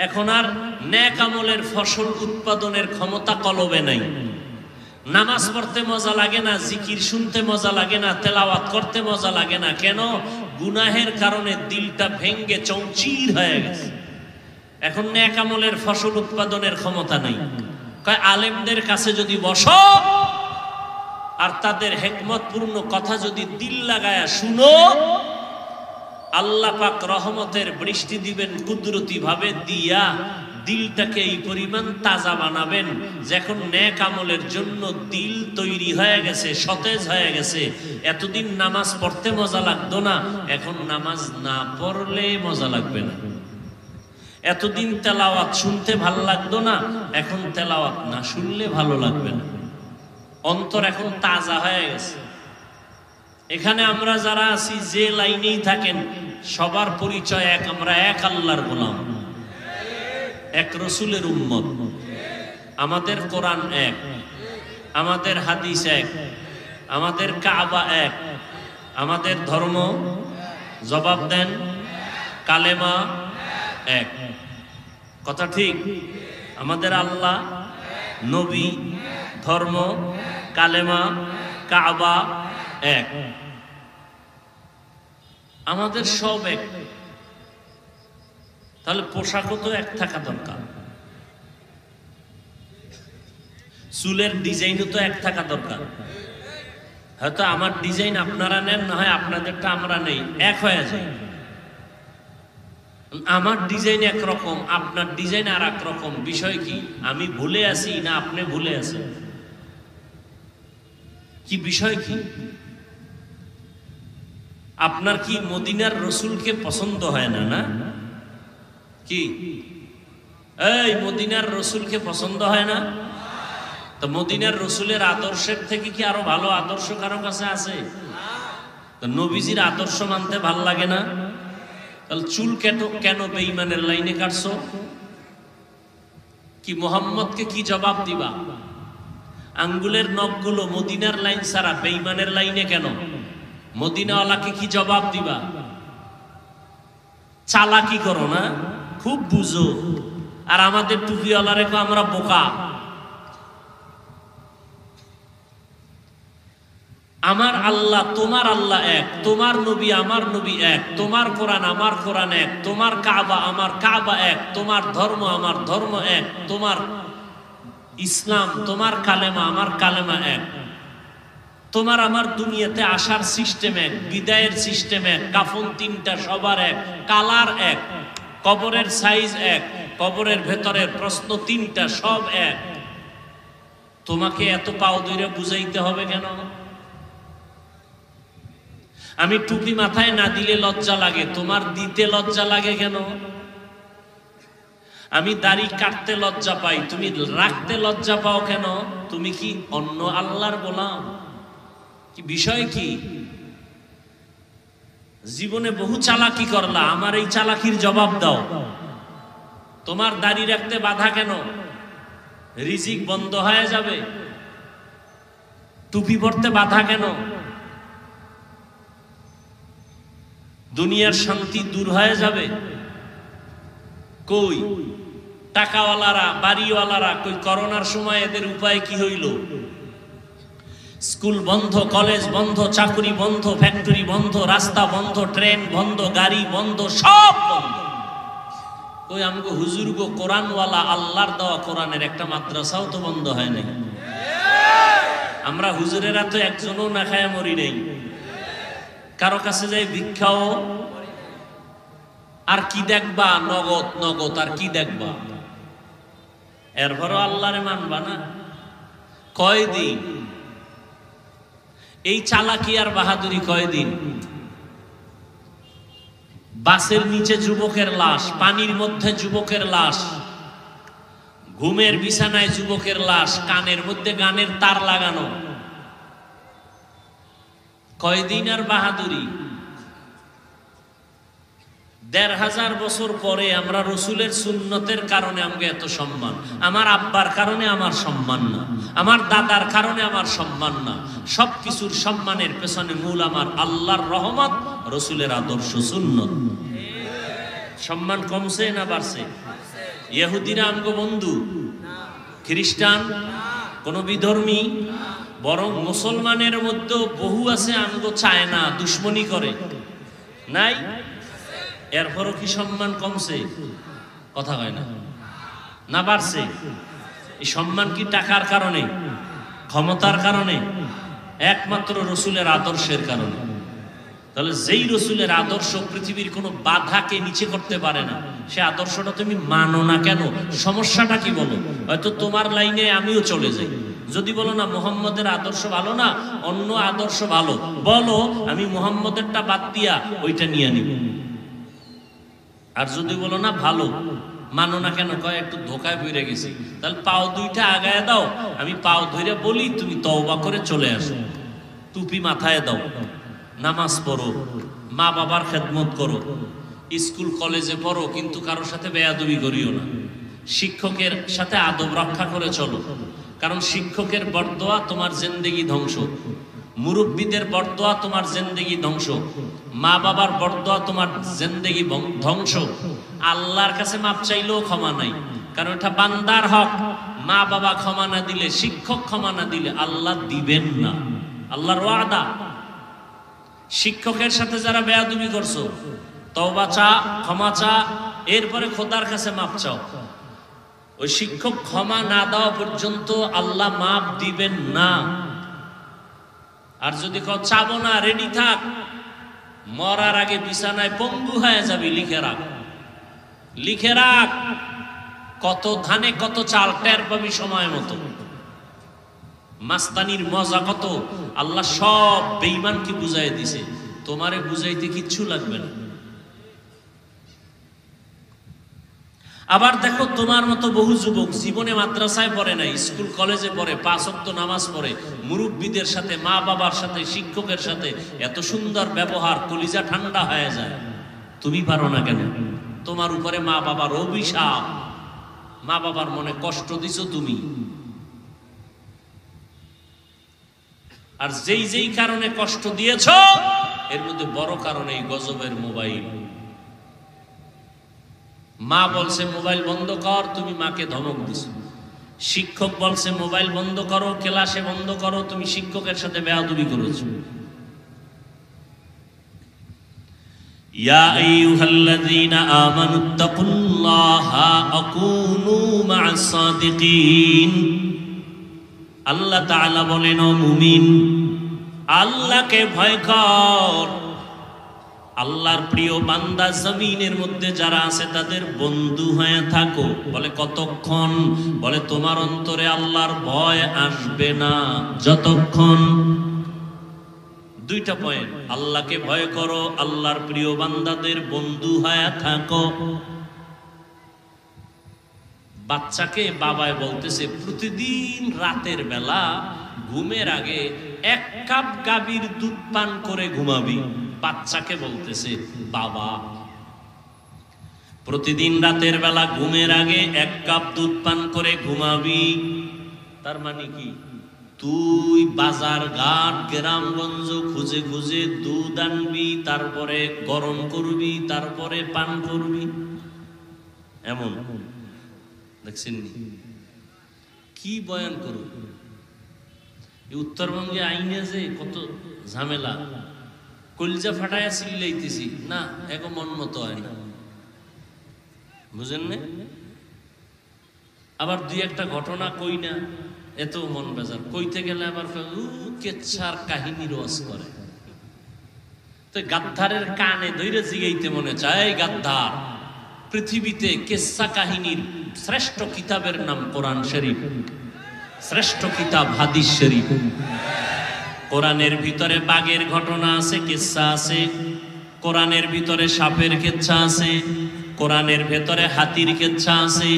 এখন আর নেক আমলের ফসল উৎপাদনের ক্ষমতা কলবে নাই। নামাজ পড়তে মজা লাগে না, জিকির শুনতে মজা লাগে না, তেলাওয়াত করতে মজা লাগে না। কেন? গুনাহের কারণে দিলটা ভেঙ্গে চৌচির হয়ে গেছে। এখন নেক আমলের ফসল উৎপাদনের ক্ষমতা নেই। কয় আলেমদের কাছে যদি বসো আর তাদের হিকমতপূর্ণ কথা যদি দিল লাগায়া শুনো, আল্লাহ পাক রহমতের বৃষ্টি দিবেন কুদরতি ভাবে, দিয়া দিলটাকে এই পরিমাণ তাজা বানাবেন যখন নেক আমলের জন্য দিল তৈরি হয়ে গেছে, সতেজ হয়ে গেছে। এতদিন নামাজ পড়তে মজা লাগতো না, এখন নামাজ না পড়লে মজা লাগবে না। এতদিন তেলাওয়াত শুনতে ভালো লাগতো না, এখন তেলাওয়াত না শুনলে ভালো লাগবে না। অন্তর এখন তাজা হয়ে গেছে। এখানে আমরা যারা আছি, যে লাইনেই থাকেন, সবার পরিচয় এক, আমরা এক আল্লাহর গোলাম, এক রসুলের উম্মত। আমাদের কোরআন এক, আমাদের হাদিস এক, আমাদের কাবা এক, আমাদের ধর্ম, জবাব দেন, কালেমা এক। কথা ঠিক? আমাদের আল্লাহ, নবী, ধর্ম, কালেমা, কাবা এক। আমাদের সব এক। তাহলে পোশাকও তো এক থাকা দরকার, চুলের ডিজাইনও তো এক থাকা দরকার। হয়তো আমার ডিজাইন আপনারা নেন, না হয় আপনাদেরটা আমরা নেই, এক হয়ে যায়। আমার ডিজাইন একরকম, আপনার ডিজাইন আর এক রকম। বিষয় কি? আমি ভুলে আছি না আপনি ভুলে আছেন? কি বিষয় কি? আপনার কি মদিনার রসুলকে পছন্দ হয় না? না কি এই মদিনার রসুলকে পছন্দ হয় না? তো মদিনার রসুলের আদর্শের থেকে কি আরো ভালো আদর্শ কারো কাছে আছে? তো নবীজির আদর্শ মানতে ভাল লাগে না? তাহলে চুল কেন বেঈমানের লাইনে কাটছো? কি মোহাম্মদকে কি জবাব দিবা? আঙ্গুলের নখগুলো মদিনার লাইন ছাড়া বেঈমানের লাইনে কেন? মদিনাওয়ালাকে কি জবাব দিবা? চালাকি করো না, খুব বুঝো। আর আমাদের টুপিওয়ালারে আমরা বোকা। আমার আল্লাহ তোমার আল্লাহ এক, তোমার নবী আমার নবী এক, তোমার কোরআন আমার কোরআন এক, তোমার কাবা আমার কাবা এক, তোমার ধর্ম আমার ধর্ম এক, তোমার ইসলাম তোমার কালেমা আমার কালেমা এক, তোমার আমার দুনিয়াতে আসার সিস্টেম এক, বিদায়ের সিস্টেম এক, কাফন তিনটা সবার এক, কালার এক, কবরের সাইজ এক, কবরের ভেতরের প্রশ্ন তিনটা সব এক। তোমাকে এত পাও ধরে বুঝাইতে হবে কেন? আমি টুপি মাথায় না দিলে লজ্জা লাগে, তোমার দিতে লজ্জা লাগে কেন? আমি দাড়ি কাটতে লজ্জা পাই, তুমি রাখতে লজ্জা পাও কেন? তুমি কি অন্য আল্লাহর গোলাম? কি বিষয় কি? জীবনে বহু চালাকি করলা, আমার এই চালাকির জবাব দাও। তোমার দাড়ি রাখতে বাধা কেন? রিজিক বন্ধ হয়ে যাবে। টুপি পরতে বাধা কেন? দুনিয়ার শান্তি দূর হয়ে যাবে। কই টাকাওয়ালারা, বাড়িওয়ালারা, কই করোনার সময় এদের উপায় কি হইল? স্কুল বন্ধ, কলেজ বন্ধ, চাকরি বন্ধ, ফ্যাক্টরি বন্ধ, রাস্তা বন্ধ, ট্রেন বন্ধ, গাড়ি বন্ধ, সব বন্ধ। কই আমগো হুজুর গো কোরআনওয়ালা, আল্লাহর দেওয়া কোরআনের একটা মাদ্রাসাও তো বন্ধ হয় নাই। আমরা হুজুরেরা তো একজনও না খায় মরি নেই, কারো কাছে যাই ভিক্ষাও। আর কি দেখবা? নগদ নগদ। আর কি দেখবা? এরপরও আল্লাহরে মানবা না? কয়দিন এই চালাকি আর বাহাদুরি? কয়দিন? বাসের নিচে যুবকের লাশ, পানির মধ্যে যুবকের লাশ, ঘুমের বিছানায় যুবকের লাশ, কানের মধ্যে গানের তার লাগানো। কয়দিন আর বাহাদুরি? ১৫০০ বছর পরে আমরা রসুলের সুন্নতের কারণে আমাকে এত সম্মান। আমার আব্বার কারণে আমার সম্মান না, আমার দাদার কারণে আমার সম্মান না। সবকিছুর সম্মানের পেছনে মূল আমার আল্লাহর রহমত, রসুলের আদর্শ সুন্নত। সম্মান কমছে না বাড়ছে? ইহুদিরা আমগো বন্ধু, খ্রিস্টান কোন বিধর্মী, বরং মুসলমানের মধ্যে বহু আছে আমগো চায় না, দুশ্মনী করে, নাই? এরপরও কি সম্মান কমছে? কথা হয় না, না বাড়ছে? এই সম্মান কি টাকার কারণে, ক্ষমতার কারণে? একমাত্র রসুলের আদর্শের কারণে। তাহলে যেই রসুলের আদর্শ পৃথিবীর কোনো বাধাকে নিচে করতে পারে না, সে আদর্শটা তুমি মানো না কেন? সমস্যাটা কি বলো? হয়তো তোমার লাইনে আমিও চলে যাই। যদি বলো না মুহাম্মদের আদর্শ ভালো না, অন্য আদর্শ ভালো, বলো আমি মুহাম্মদেরটা বাদ দিয়া ওইটা নিয়ে নিব। আর যদি বলো না ভালো, মানো না কেন? কয় একটু ধোকায় পড়ে গেছি। তাহলে পাও দুইটা আগায় দাও, আমি পাও ধরে বলি, তুমি তওবা করে চলে আসো। টুপি মাথায় দাও, নামাজ পড়ো, মা বাবার খেদমত করো, স্কুল কলেজে পড়ো, কিন্তু কারোর সাথে বেয়াদবি করিও না। শিক্ষকের সাথে আদব রক্ষা করে চলো, কারণ শিক্ষকের বরদোয়া তোমার জিন্দেগি ধ্বংস, মুরব্বীদের বরদোয়া তোমার জিন্দেগি ধ্বংস, মা বাবার বরদোয়া তোমার জিন্দেগি ধ্বংস। আল্লাহর কাছে মাপ চাইলেও ক্ষমা নাই, কারণ এটা বান্দার হক। মা বাবা ক্ষমা না দিলে, শিক্ষক ক্ষমা না দিলে আল্লাহ দিবেন না, আল্লাহর ওয়াদা। শিক্ষকের সাথে যারা বেয়াদবি করছো, তওবা চা, ক্ষমা চা, এরপরে খোদার কাছে মাপ চাও। ওই শিক্ষক ক্ষমা না দেওয়া পর্যন্ত আল্লাহ মাপ দিবেন না। আর যদি কেউ চাবো না, রেডি থাক, মরার আগে বিছানায় পঙ্গু হয়ে যাবি, লিখে রাখ, লিখে রাখ। কত ধানে কত চাল, টের পাবি সময় মতো। মাস্তানির মজা কত, আল্লাহ সব বেঈমানকে বুঝাই দিছে, তোমারে বুঝাইতে কিচ্ছু লাগবে না। আবার দেখো, তোমার মতো বহু যুবক জীবনে মাদ্রাসায় পড়ে নাই, স্কুল কলেজে পড়ে, 5 ওয়াক্ত নামাজ পড়ে, মুরব্বীদের সাথে, মা বাবার সাথে, শিক্ষকের সাথে এত সুন্দর ব্যবহার, কলিজা ঠান্ডা হয়ে যায়। তুমি পারো না কেন? তোমার উপরে মা বাবার অভিশাপ, মা বাবার মনে কষ্ট দিছো তুমি। আর যেই যেই কারণে কষ্ট দিয়েছ, এর মধ্যে বড় কারণ এই গজবের মোবাইল। মা বলছে মোবাইল বন্ধ কর, তুমি মাকে ধমক দিছো। শিক্ষক বলছে মোবাইল বন্ধ করো, ক্লাসে বন্ধ করো, তুমি শিক্ষকের সাথে বেয়াদবি করেছো। ইয়া আইয়ুহাল্লাযীনা আমানুত্তাকুল্লাহা আকুনু মা'আস সাদিকিন। আল্লাহ তাআলা বলেন, ও মুমিন, আল্লাহকে ভয় কর। আল্লাহর প্রিয় বান্দা জমিনের মধ্যে যারা আছে তাদের বন্ধু হয়ে থাকো। বলে কতক্ষণ? বলে তোমার অন্তরে আল্লাহর ভয় আসবে না যতক্ষণ। দুইটা পয়েন্ট, আল্লাহকে ভয় করো, আল্লাহর প্রিয় বান্দাদের বন্ধু হয়ে থাকো। বাচ্চাকে বাবায় বলতেছে প্রতিদিন রাতের বেলা ঘুমের আগে 1 কাপ গাভীর দুধ পান করে ঘুমাবি। বাচ্চাকে বলতেছে বাবা, প্রতিদিন রাতের বেলা ঘুমের আগে 1 কাপ দুধ পান করে ঘুমাবি। তার মানে কি? তুই বাজার ঘাট গ্রামগঞ্জ খুঁজে খুঁজে দুধ আনবি, তারপরে গরম করবি, তারপরে পান করবি। এমন দেখছেন কি বয়ান করুন? উত্তরবঙ্গে আইনে যে কত ঝামেলা, কলজা ফাটাইয়া চিল্লাইতেছি না, এখন মন মতো হয় না, বুঝেন না? আবার 2-1টা ঘটনা কই না, এত মন বেজার। কইতে গেলে আবার কেচ্ছার কাহিনী রস করে। তো গাদ্দারের কানে ধইরে জিগাইতে মনে চায়, গাদ্দার, পৃথিবীতে কেচ্ছা কাহিনীর শ্রেষ্ঠ কিতাবের নাম কোরআন শরীফ, শ্রেষ্ঠ কিতাব হাদিস শরীফ। কোরআনের ভিতরে বাঘের ঘটনা আছে, কিচ্ছা আছে। কোরআনের ভিতরে সাপের কিচ্ছা আছে। কোরআনের ভেতরে হাতির কিচ্ছা আছে।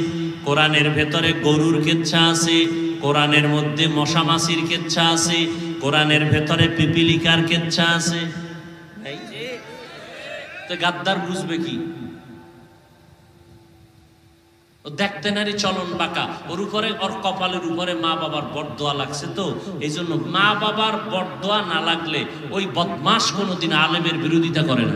কোরআনের ভেতরে গরুর কিচ্ছা আছে। কোরআনের মধ্যে মশা মাছির কিচ্ছা আছে। কোরআনের ভেতরে পিপিলিকার কিচ্ছা আছে। তো গাদ্দার বুঝবে কি? দেখতে নারী চলন বাঁকা, ওর উপরে, ওর কপালের উপরে মা বাবার বরদোয়া লাগছে। তো এই জন্য মা বাবার বরদোয়া না লাগলে ওই বদমাস কোনোদিন আলেমের বিরোধিতা করে না।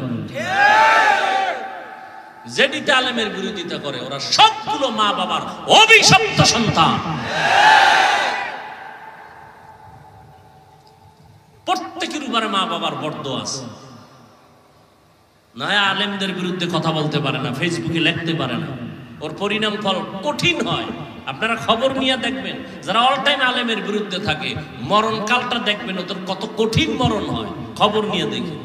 যেদিতে আলেমের বিরোধিতা করে ওরা সবগুলো মা বাবার অভিশপ্ত সন্তান। প্রত্যেকের উপরে মা বাবার বরদোয়া আছে। না আলেমদের বিরুদ্ধে কথা বলতে পারে না, ফেসবুকে লিখতে পারে না, ওর পরিণাম ফল কঠিন হয়। আপনারা খবর নিয়ে দেখবেন, যারা অল টাইম আলেমের বিরুদ্ধে থাকে মরণ কালটা দেখবেন ওদের কত কঠিন মরণ হয়। খবর নিয়ে দেখেন।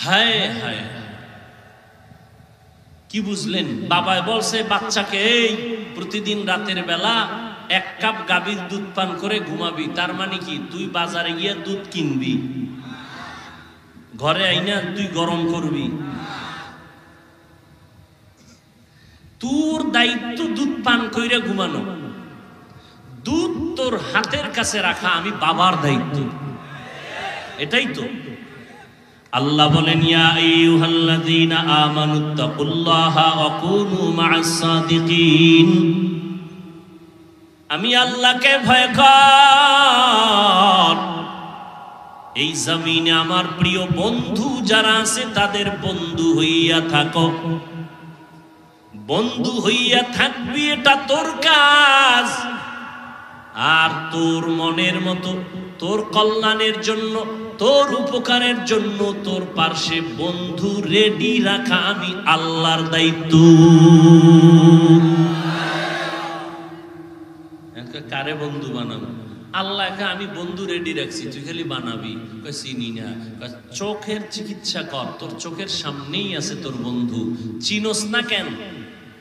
হায় হায়, কি বুঝলেন? বাবাই বলছে বাচ্চাকে, এই প্রতিদিন রাতের বেলা 1 কাপ গাভীর দুধ পান করে ঘুমাবি। তার মানে কি? তুই বাজারে গিয়ে দুধ কিনবি, ঘরে আইনা তুই গরম করবি। তোর দায়িত্ব দুধ পান কইরা ঘুমানো, দুধ তোর হাতের কাছে রাখা আমি বাবার দায়িত্ব। এটাই তো আল্লাহ বলেন, ইয়া আইয়ুহাল্লাযীনা আমানুত্তাকুল্লাহা ওয়া কুনু মা'আস সাদিকিন। আমি আল্লাহকে ভয় কর। এই জমিনে আমার প্রিয় বন্ধু যারা আছে তাদের বন্ধু হইয়া থাকো। বন্ধু হইয়া থাকবি, এটা তোর কাজ। আর তোর মনের মতো, তোর কল্যাণের জন্য, তোর উপকারের জন্য তোর পাশে বন্ধু রেডি রাখা আমি আল্লাহর দায়িত্ব। কারে বন্ধু বানাবো? আল্লাহকে আমি বন্ধু রেডি রাখছি, তুই খালি বানাবি। চিনি না। চোখের চিকিৎসা কর, তোর চোখের সামনেই আছে তোর বন্ধু। চিনোস না কেন?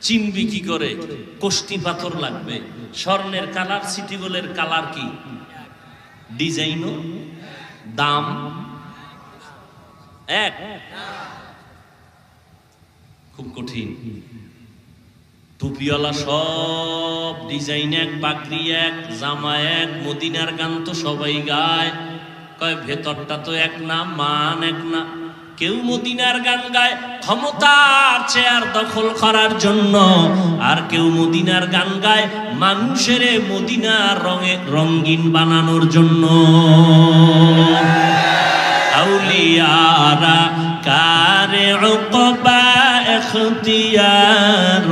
চিনবি কি করে? কোষ্টি পাথর লাগবে, স্বর্ণের কালার, সিটি গোল্ডের কালার কি, ডিজাইনও দাম এক, খুব কঠিন। টুপিওয়ালা সব ডিজাইন এক, পাগড়ি এক, জামা এক, মদিনার গান তো সবাই গায়। কয় ভেতরটা তো এক না, মান এক না। কেউ মদিনার গান গায় ক্ষমতার চেয়ার দখল করার জন্য, আর কেউ মদিনার গান গায় মানুষের মদিনার রঙিন বানানোর জন্য। আউলিয়ারা কারে উকবা ইখতিয়ার,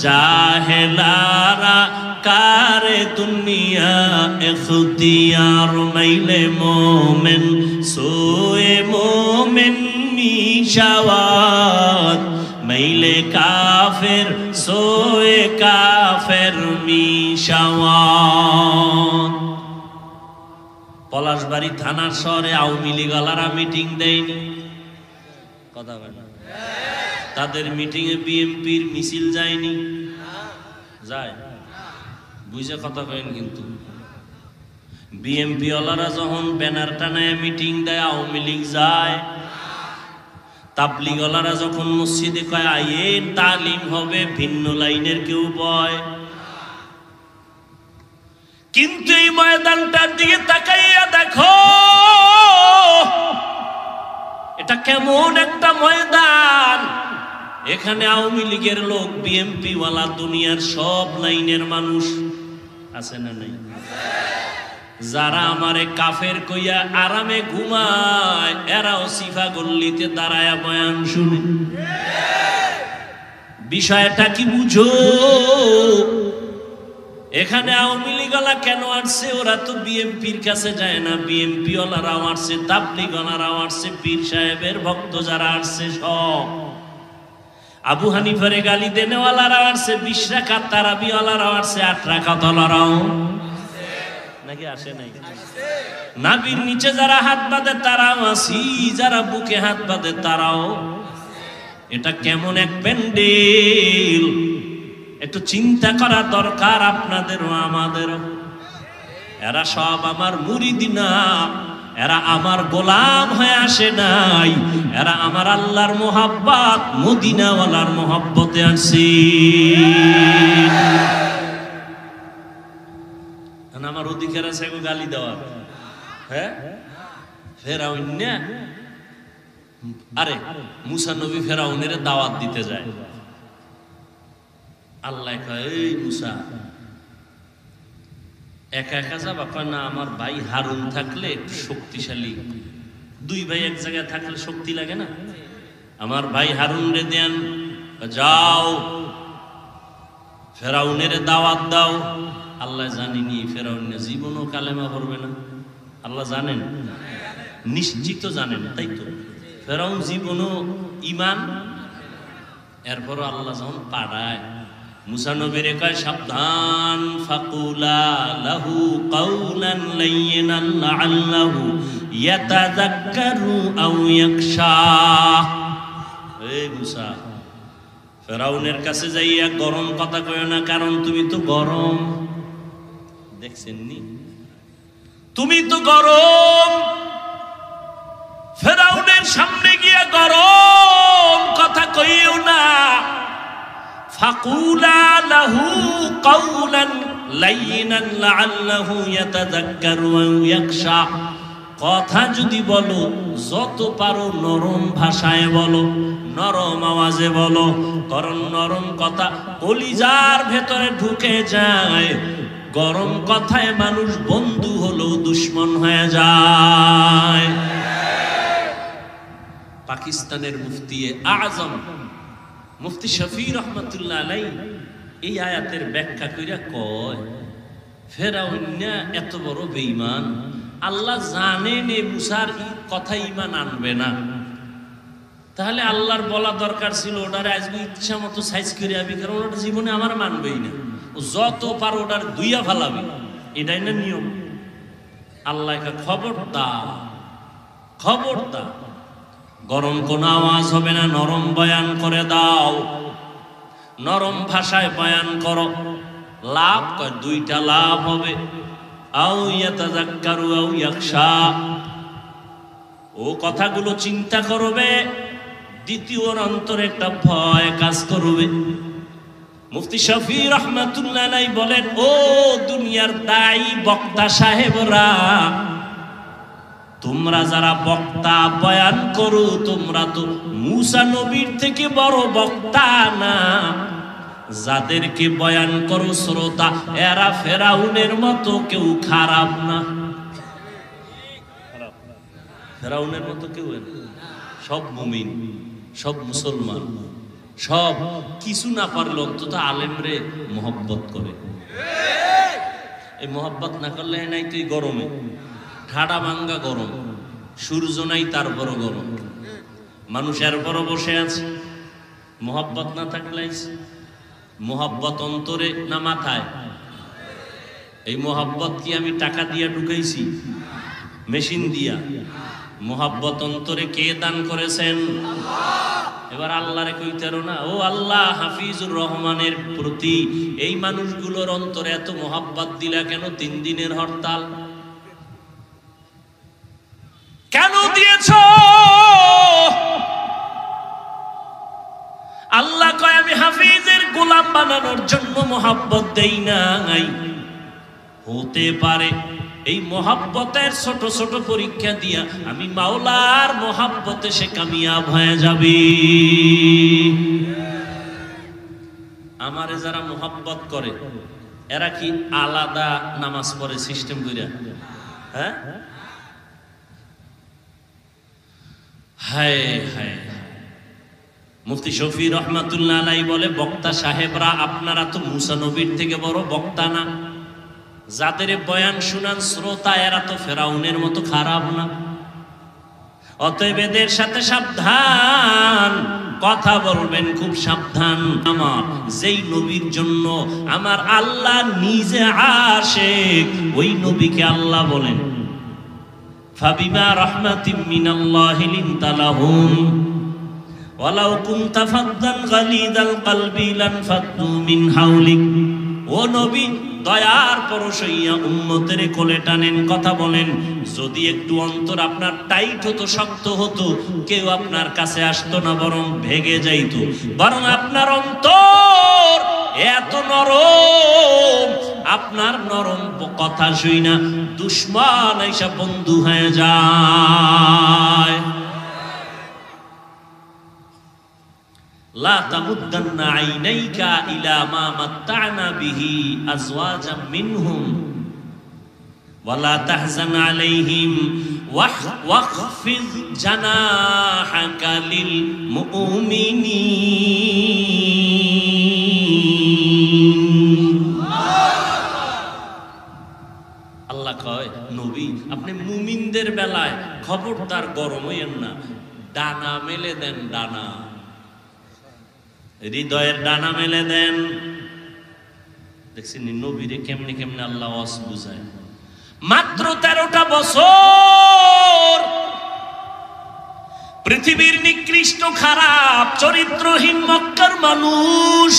জাহেলারা কারে দুনিয়া ইখতিয়ার। মাইলে মোমেন সোয়ে মোমেন মিশাওয়াত, মাইলে কাফের সোয়ে কাফের মিশাওয়াত। পলাশবাড়ি থানার শহরে আওয়ামী লীগওয়ালারা মিটিং দেয়নি, কথা বলে। তাদের মিটিং এ বিএনপির মিছিল যায়নি, যায় বুঝে কথা কয়েন। কিন্তু বিএনপি ওয়ালারা যখন ব্যানার টানায় মিটিং দেয় আওয়ামী লীগ যায়। তাবলীগ ওয়ালারা যখন মসজিদে কয় আইন তালিম হবে, ভিন্ন লাইনের কেউ বয়। কিন্তু এই ময়দানটার দিকে তাকাইয়া দেখো, এটা কেমন একটা ময়দান। এখানে আওয়ামী লীগের লোক, বিএনপি ওয়ালা, দুনিয়ার সব লাইনের মানুষ আছে না নাই? যারা আমারে কাফের কইয়া আরামে ঘুমায়, এরাও সিফা গল্লিতে দাঁড়ায়া বয়ান শুনে। বিষয়টা কি বুঝো? এখানে আওয়ামী লীগওয়ালা কেন আসছে? ওরা তো বিএনপির কাছে যায় না। বিএনপি ওয়ালারাও আসছে, তাবলীগ ওয়ালারাও আসছে, পীর সাহেবের ভক্ত যারা আসছে সব। আবু হানিফারে গালি দেনেওয়ালারাও আসছে, 20 রাকাত তারাবিওয়ালারাও আসছে, 8 রাকাত ওয়ালারাও নাকি আসে নাই? নাবির নিচে যারা হাত বাঁধে তারাও আসি, যারা বুকে হাত বাঁধে তারাও। এটা কেমন এক প্যান্ডেল! একটু চিন্তা করা দরকার আপনাদেরও আমাদেরও। এরা সব আমার মুরিদ না, এরা আমার গোলাম হয়ে আসে নাই, এরা আমার আল্লাহর মোহাব্বত, মদিনাওয়ালার মোহাব্বতে আসে। আমার অধিকার আছে গালি দেওয়ার। হ্যাঁ, ফেরাউন না, আরে মুসা নবী ফেরাউনের দাওয়াত দিতে যায়। আল্লাহ কয়, এই মুসা একা একা যাবা? কয় না, আমার ভাই হারুন থাকলে একটু শক্তিশালী, দুই ভাই এক জায়গায় থাকলে শক্তি লাগে না? আমার ভাই হারুন রে দেন, যাও ফেরাউনের দাওয়াত দাও। আল্লাহ জানিনি ফেরাউন জীবনও কালেমা পড়বে না? আল্লাহ জানেন, নিশ্চিত জানেন, তাই তো? ফেরাউন জীবনও ঈমান, এরপরও আল্লাহ যখন পাঠায় মুসা নবীরে কয় সাবধান, ফাকুলা লাহু কাউলান লাইয়িনান লাআল্লাহু ইয়াতাযাক্কারু আও ইয়াখশা। এই মুসা, ফেরাউনের কাছে যাইয়া গরম কথা কইও না, কারণ তুমি তো গরম। দেখছেন নি, তুমি তো গরম। ফেরাউনের সামনে গিয়া গরম কথা কইও না। ফাকুলা লাহু কাউলান লাইয়িনান লাআল্লাহু ইয়াতাযাক্কারু আও ইয়াখশা। কথা যদি বলো যত পারো নরম ভাষায় বলো, নরম আওয়াজে বলো, কারণ নরম কথা কলিজার ভেতরে ঢুকে যায়। গরম কথায় মানুষ বন্ধু হলেও দুশ্মন হয়ে যায়। পাকিস্তানের মুফতি আজম মুফতি শফি রহমতুল্লাহ আলাইহি এই আয়াতের ব্যাখ্যা কইরা কয়, ফেরাউন এত বড় বেঈমান, আল্লাহ জানেন এই মুসার কথা ঈমান আনবে না, তাহলে আল্লাহর বলা দরকার ছিল ওটারে আজকে ইচ্ছা মতো সাইজ করে আবি, কারণ ওটা জীবনে আমার মানবেই না, ও যত পারো ওটার দুইয়া ফালাবি, এটাই না নিয়ম। আল্লাহকে খবরদার, খবরদার, গরম কোন আওয়াজ হবে না, নরম বয়ান করে দাও, নরম ভাষায় বয়ান করো। লাভ কয় দুইটা লাভ হবে, আও ইয়াতাযাক্কারু আও ইয়াখশা, ও কথাগুলো চিন্তা করবে, দ্বিতীয় অন্তরে একটা ভয় কাজ করবে। মুফতি শফি রহমাতুল্লাহ আলাইহি বলেন, ও দুনিয়ার দায়ী বক্তা সাহেবরা, তোমরা যারা বক্তা বয়ান করো, তোমরা তো মুসা নবীর থেকে বড় বক্তা না। যাদেরকে বয়ান করো শ্রোতা, এরা ফেরাউনের মতো কেউ খারাপ না। ফেরাউনের মতো কেউ না, সব মুমিন, সব মুসলমান, সব কিছু না পারলে অন্তত আলেমরে মোহব্বত করে। এই মোহব্বত না করলে নাই তুই গরমে ঠাডা ভাঙ্গা গরম, সূর্য নাই তারপরও গরম, মানুষের পরও বসে আছে। মোহব্বত না থাকলে, মোহব্বত অন্তরে না মাথায়? এই মোহব্বত কি আমি টাকা দিয়া ঢুকাইছি, মেশিন দিয়া? মোহব্বত অন্তরে কে দান করেছেন? এবার আল্লাহরে কইতারো না, ও আল্লাহ হাফিজুর রহমানের প্রতি এই মানুষগুলোর অন্তরে এত মোহব্বত দিলা কেন? 3 দিনের হরতাল কেন দিয়েছ? আল্লাহ কয় আমি হাফিজের গোলাম বানানোর জন্য মোহাব্বত দেই নাই। হতে পারে এই মোহাব্বতের ছোট ছোট পরীক্ষা দিয়া আমি মাওলার মোহাব্বতে সে কামিয়াব হয়ে যাবে। আমারে যারা মোহাব্বত করে এরা কি আলাদা নামাজ পড়ে সিস্টেম কইরা? হ্যাঁ, হায় হায়। মুফতি শফি রহমাতুল্লাহ আলাইহি বলে, বক্তা সাহেবরা আপনারা তো মুসা নবীর থেকে বড় বক্তা না। যাদের বয়ান শুনান শ্রোতা, এরা তো ফেরাউনের মতো খারাপ না। অতএব এদের সাথে সাবধান, কথা বলবেন খুব সাবধান। আমার যেই নবীর জন্য আমার আল্লাহ নিজে আশিক, ওই নবীকে আল্লাহ বলেন ফাবিমা রাহমাতিম মিনাল্লাহি লিনতা লাহুম ওয়ালাউ কুনতা ফাদ্দান গালিদাল কলবি লানফাদ্দু মিন হাওলিক। ও নবী, দয়ার পরশ হইয়া উম্মতের কোলে টানেন, কথা বলেন। যদি একটু অন্তর আপনার টাইট হতো, শক্ত হতো, কেউ আপনার কাছে আসতো না, বরং ভেগে যাইতো। বরং আপনার অন্তর এত নরম, আপনার নরম কথা শুই না দুশ্মন আইসা বন্ধু হয়ে যায়। লা তামুদ্দান্না আইনাইকা ইলা মা মাত্তা'না বিহি আজওয়াজাম মিনহুম ওয়া লা তাহজান আলাইহিম ওয়াখফিজ জানাহাকা লিল মুমিনিন। আল্লাহ কয় নবী আপনি মুমিনদের বেলায় খবরদার গরম হইয়েন না, ডানা মেলে দেন, ডানা, হৃদয়ের ডানা মেলে দেন। দেখছেন নবীরে কেমনে কেমনে আল্লাহ ওয়াজ বুঝায়। মাত্র 13টা বছর পৃথিবীর নিকৃষ্ট খারাপ চরিত্রহীন মক্কার মানুষ,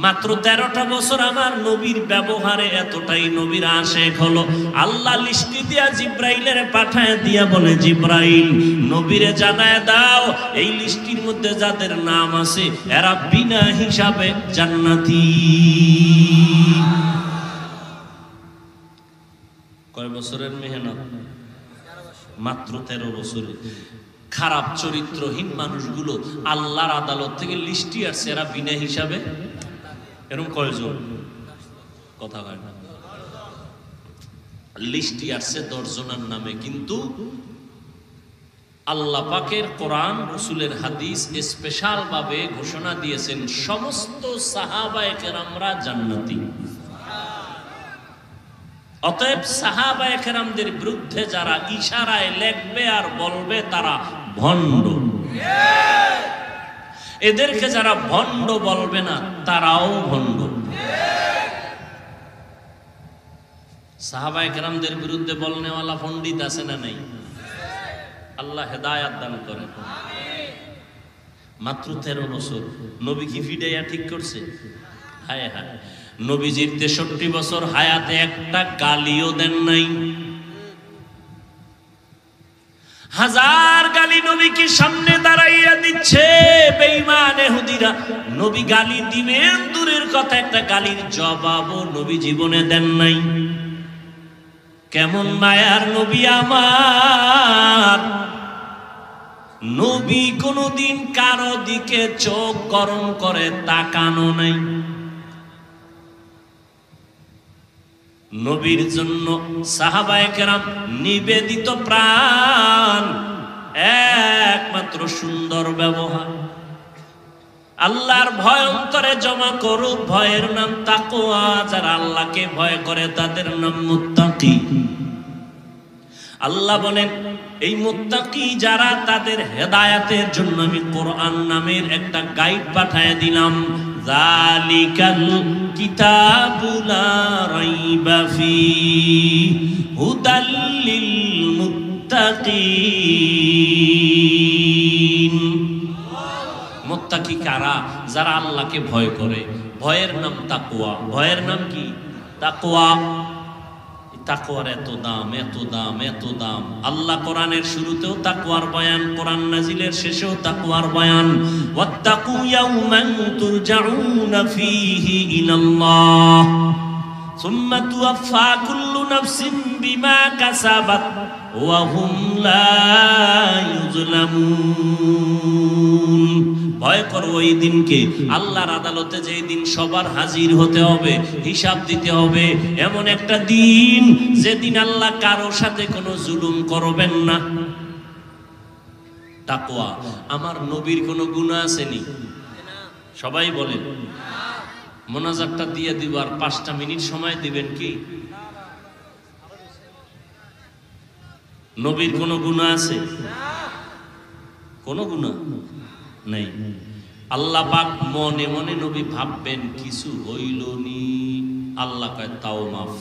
মাত্র 13টা বছর আমার নবীর ব্যবহারে এতটাই নবীর আশেক হলো। আল্লাহ লিস্টি দিয়া জিব্রাইলের পাঠায় দিয়া বলে, জিব্রাইল নবীরে জানায় দাও এই লিস্টির মধ্যে যাদের নাম আছে এরা বিনা হিসাবে জান্নাতি। কয় বছরের মেহনত? মাত্র 13 বছরে। খারাপ চরিত্রহীন মানুষগুলো আল্লাহর আদালত থেকে লিস্টি আসছে, এরা বিনা হিসাবে। এরকম কয়জন? কথা হয় না। লিস্টি আসছে 10 জনের নামে, কিন্তু আল্লাহ পাকের কোরআন রাসূলের হাদিস স্পেশাল ভাবে ঘোষণা দিয়েছেন সমস্ত সাহাবায়ে কেরামরা জান্নাতি। অতএব সাহাবায়ে কেরামদের বিরুদ্ধে যারা ইশারায় লেখবে আর বলবে তারা ভণ্ড, এদেরকে যারা ভণ্ড বলবে না তারাও ভণ্ড। সাহাবায়ে কেরামদের বিরুদ্ধে বলনেওয়ালা পণ্ডিত আছে না নাই? আল্লাহ হেদায়াত দান করেন। মাত্র 13 বছর নবী কি ফিডাইয়া ঠিক করছে? হায় হায়, নবীজির 63 বছর হায়াতে একটা গালিও দেন নাই। হাজার গালি নবীকে সামনে দাঁড়াইয়া দিচ্ছে বেঈমান ইহুদিরা। নবী গালি দিবেন দূরের কথা, একটা গালির জবাবও নবী জীবনে দেন নাই। কেমন মায়ার নবী আমার! নবী কোনদিন কারো দিকে চোখ গরম করে তাকানো নাই। নবীর জন্য সাহাবায়ে কেরাম নিবেদিত প্রাণ, একমাত্র সুন্দর ব্যবহার। আল্লাহর ভয় অন্তরে জমা করুক, ভয়ের নাম তাকওয়া। যারা আল্লাহকে ভয় করে তাদের নাম মুত্তাকি। আল্লাহ বলেন এই মুত্তাকি যারা, তাদের হেদায়েতের জন্য আমি কোরআন নামের একটা গাইড পাঠিয়ে দিলাম। যালিকাল কিতাবু লা রাইবা ফীহি হুদাল লিল মুত্তাকিন। মুত্তাকি কারা? যারা আল্লাহকে ভয় করে। ভয়ের নাম তাকওয়া। ভয়ের নাম কি? তাকওয়া। তাকওয়ার এত দাম, এত দাম, এত দাম। আল্লাহ কোরআনের শুরুতেও তাকওয়ার বয়ান, কোরআন নাজিলের শেষেও তাকওয়ার বয়ান। ওয়াত্তাকু ইয়াওমান তুরজাউনা ফীহি ইলাল্লাহ সুম্মা তুওয়াফা কুল্লু নাফসিন বিমা কাসাবাত ওয়া হুম লা ইউযলামুন। ভয় করো ওই দিনকে, আল্লাহর আদালতে যেই দিন সবার হাজির হতে হবে, হিসাব দিতে হবে। এমন একটা দিন যেদিন আল্লাহ কারোর সাথে কোনো জুলুম করবেন না। তাকওয়া। আমার নবীর কোনো গুনাহ আসেনি? সবাই বলেন। মোনাজাতটা দিয়ে দিব, আর 5টা মিনিট সময় দিবেন কি? নবীর কোনো গুনাহ আছে? কোনো গুনাহ নেই। আল্লাহ পাক মনে মনে নবী ভাববেন কিছু হইল নি, আল্লাহ কয় তাও মাফ।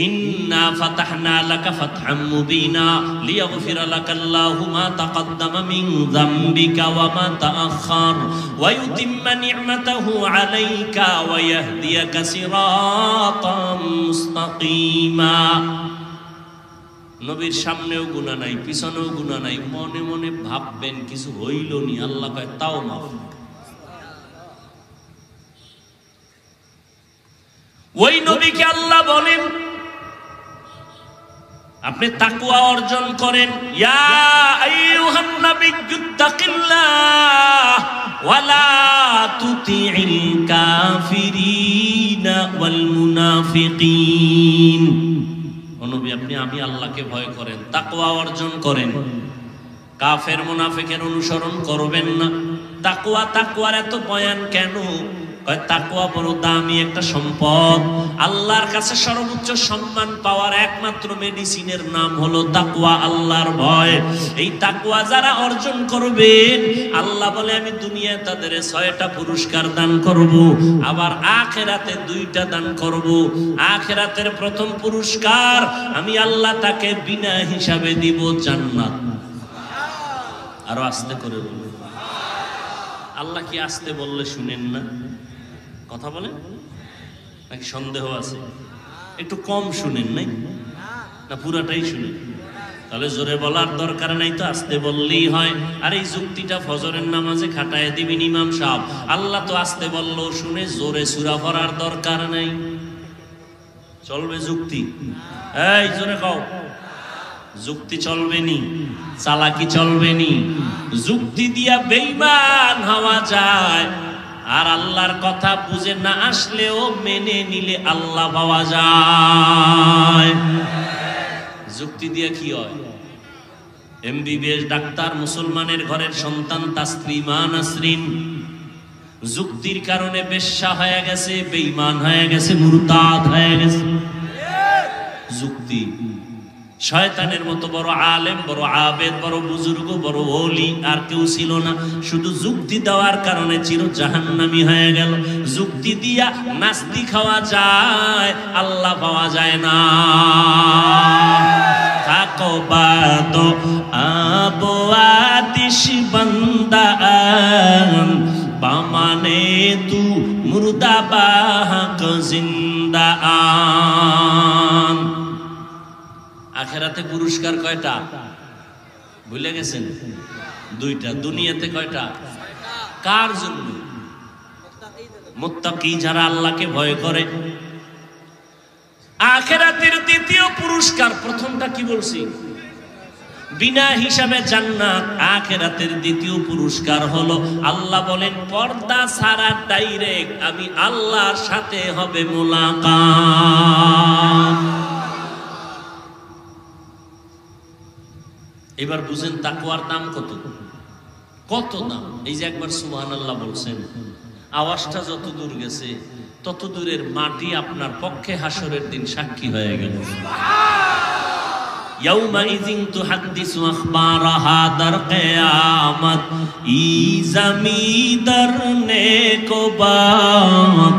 ইন্না ফাতাহনা লাকা ফাতহাম মুবিনা লিয়াগফিরা লাকাল্লাহু মা তাকদ্দামা মিন যামবিকা ওয়া মা তাআখার ওয়া ইউতিম্মা নি'মাতাহু আলাইকা ওয়া ইয়াহদিয়াকা সিরাতাম মুস্তাকিমা। নবীর সামনেও গুনাহ নাই, পিছনেও গুনাহ নাই, মনে মনে ভাববেন কিছু হইল নি, আল্লাহ কয় তাও মাফ। ওই নবীকে আল্লাহ বলেন আপনি তাকওয়া অর্জন করেন। ইয়া আইয়ুহান নাবিয়্যুত্তাকিল্লাহ ওয়া লা তুতি'ল কাফিরিনা ওয়াল মুনাফিকিন। ও নবী আপনি আমি আল্লাহকে ভয় করেন, তাকওয়া অর্জন করেন, কাফের মুনাফিকের অনুসরণ করবেন না। তাকওয়া, তাকওয়ার এত বয়ান কেন? কয় তাকওয়া বড় দামি একটা সম্পদ। আল্লাহর কাছে সর্বোচ্চ সম্মান পাওয়ার একমাত্র মেডিসিনের নাম হলো তাকওয়া, আল্লাহর ভয়। এই তাকওয়া যারা অর্জন করবেন, আল্লাহ বলে আমি দুনিয়ায় তাদের 6টা পুরস্কার দান করব, আবার আখিরাতে 2টা দান করব। আখিরাতের প্রথম পুরস্কার আমি আল্লাহ তাকে বিনা হিসাবে দিব জান্নাত। আরো আস্তে করে বলুন। আল্লাহ কি আস্তে বললে শুনেন না? কথা বলেন নাকি সন্দেহ আছে? একটু কম শুনেন নাই না পুরাটাই শুনেন? তাহলে জোরে বলার দরকার নাই, তো আস্তে বললেই হয়। আর এই যুক্তিটা ফজরের নামাজে খাটায় দিবেন ইমাম সাহেব। আল্লাহ তো আস্তে বললেও শুনে, জোরে সূরা পড়ার দরকার নাই। চলবে যুক্তি? এই জোরে কও, যুক্তি চলবে নি? চালাকি চলবে নি? যুক্তি দিয়া বেঈমান হওয়া যায়, আর আল্লাহর কথা বুঝে না আসলেও মেনে নিলে আল্লাহ পাওয়া যায়। যুক্তি দিয়া কি হয়? এমবিবিএস ডাক্তার, মুসলমানের ঘরের সন্তান তাসলিমা নাসরিন যুক্তির কারণে বেশ্যা হয়ে গেছে, বেঈমান হয়ে গেছে, মুরতাদ হয়ে গেছে। যুক্তি। শয়তানের মতো বড় আলেম, বড় আবেদ, বড় বুজুর্গ, বড় ওলি আর কেউ ছিল না। শুধু যুক্তি দেওয়ার কারণে চির জাহান্নামী হয়ে গেল। যুক্তি দিয়া নাস্তিক হওয়া যায়, আল্লাহ পাওয়া যায় না। থাকো বাদো আবো আতিশ বান্দান, বামানে তু মুর্দা বাহক জিন্দা আন। আখেরাতে পুরস্কার কয়টা ভুলে গেছেন? 2টা। দুনিয়াতে কয়টা? কার জন্য? মুত্তাকি, যারা আল্লাহকে ভয় করে। আখেরাতের দ্বিতীয় পুরস্কার, প্রথমটা কি বলছি? বিনা হিসাবে জান্নাত। আখেরাতের দ্বিতীয় পুরস্কার হলো, আল্লাহ বলেন পর্দা ছাড়া ডাইরেক্ট আমি আল্লাহর সাথে হবে মুলাকাত। এবার বুঝেন তাকওয়ার দাম কত? কত দাম? এই যে একবার সুবহানাল্লাহ বলছেন, আওয়াজটা যত দূর গেছে তত দূরের মাটি আপনার পক্ষে হাসরের দিন সাক্ষী হয়ে গেল। ইয়াউমাইযিন তুহাদ্দিসু আখবারাহা, দার কিয়ামত ই জমিদার নেকো বাত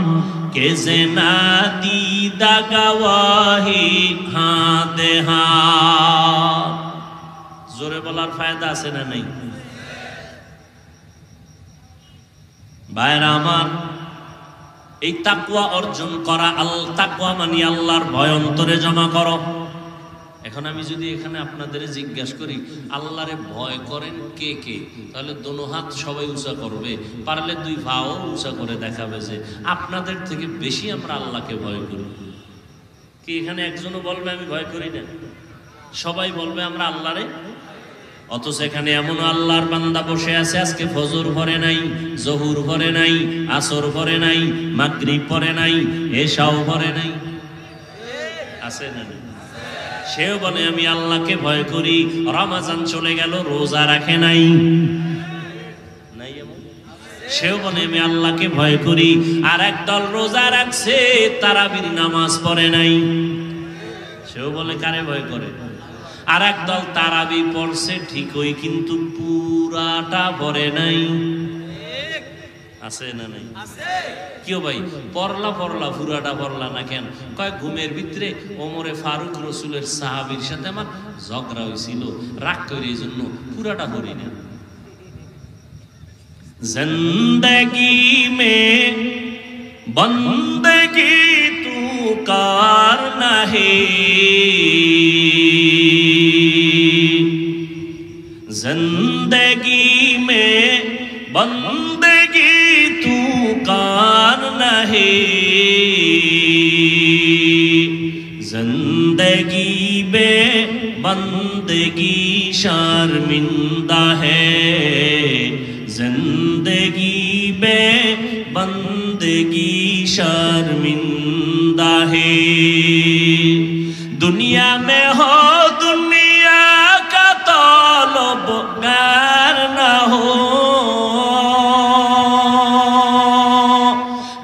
কেসে না দিদা গওয়াহি হাতে হাত। জোরে বলার ফায়দা আছে না নাই? ভাইরা আমার, এই তাকওয়া অর্জন করা, তাকওয়া মানে আল্লাহর ভয় অন্তরে জমা করো। এখন আমি যদি এখানে আপনাদের জিজ্ঞাসা করি আল্লাহরে ভয় করেন কে কে, তাহলে দোনো হাত সবাই উঁচা করবে, পারলে 2 পাও উঁচা করে দেখাবে যে আপনাদের থেকে বেশি আমরা আল্লাহকে ভয় করি। কি এখানে একজনও বলবে আমি ভয় করি না? সবাই বলবে আমরা আল্লাহরে। অথচ এখানে এমন আল্লাহর বান্দা বসে আছে, আজকে ফজর পড়ে নাই, জহুর পড়ে নাই, আসর পড়ে নাই, মাগরিব পড়ে নাই, এশাও পড়ে নাই। আছে না? সেও বলে আমি আল্লাহকে ভয় করি। রমজান চলে গেল, রোজা রাখে নাই। সেও বলে আমি আল্লাহকে ভয় করি। আর একদল রোজা রাখছে, তারাবির নামাজ পড়ে নাই। সেও বলে কারে ভয় করে? আর একদল তারাবি পড়ছে ঠিকই, কিন্তু পুরাটা পড়ে নাই। আছে না নাই? কেউ ভাই পড়লা পুরাটা পড়লা না কেন? কয় ঘুমের ভিতরে ওমরে ফারুক রসুলের সাহাবীর সাথে আমার ঝগড়া হয়েছিল, রাগ করে এই জন্য পুরাটা পড়ি না। জিন্দগি মে বন্দগি তু কার নাহি, जिंदगी में बंदगी तू कार नहीं, जिंदगी में बंदगी शर्मिंदा है, जिंदगी में बंदगी शर्मिंदा है। दुनिया में हो दुनिया का तलबगार ना हो,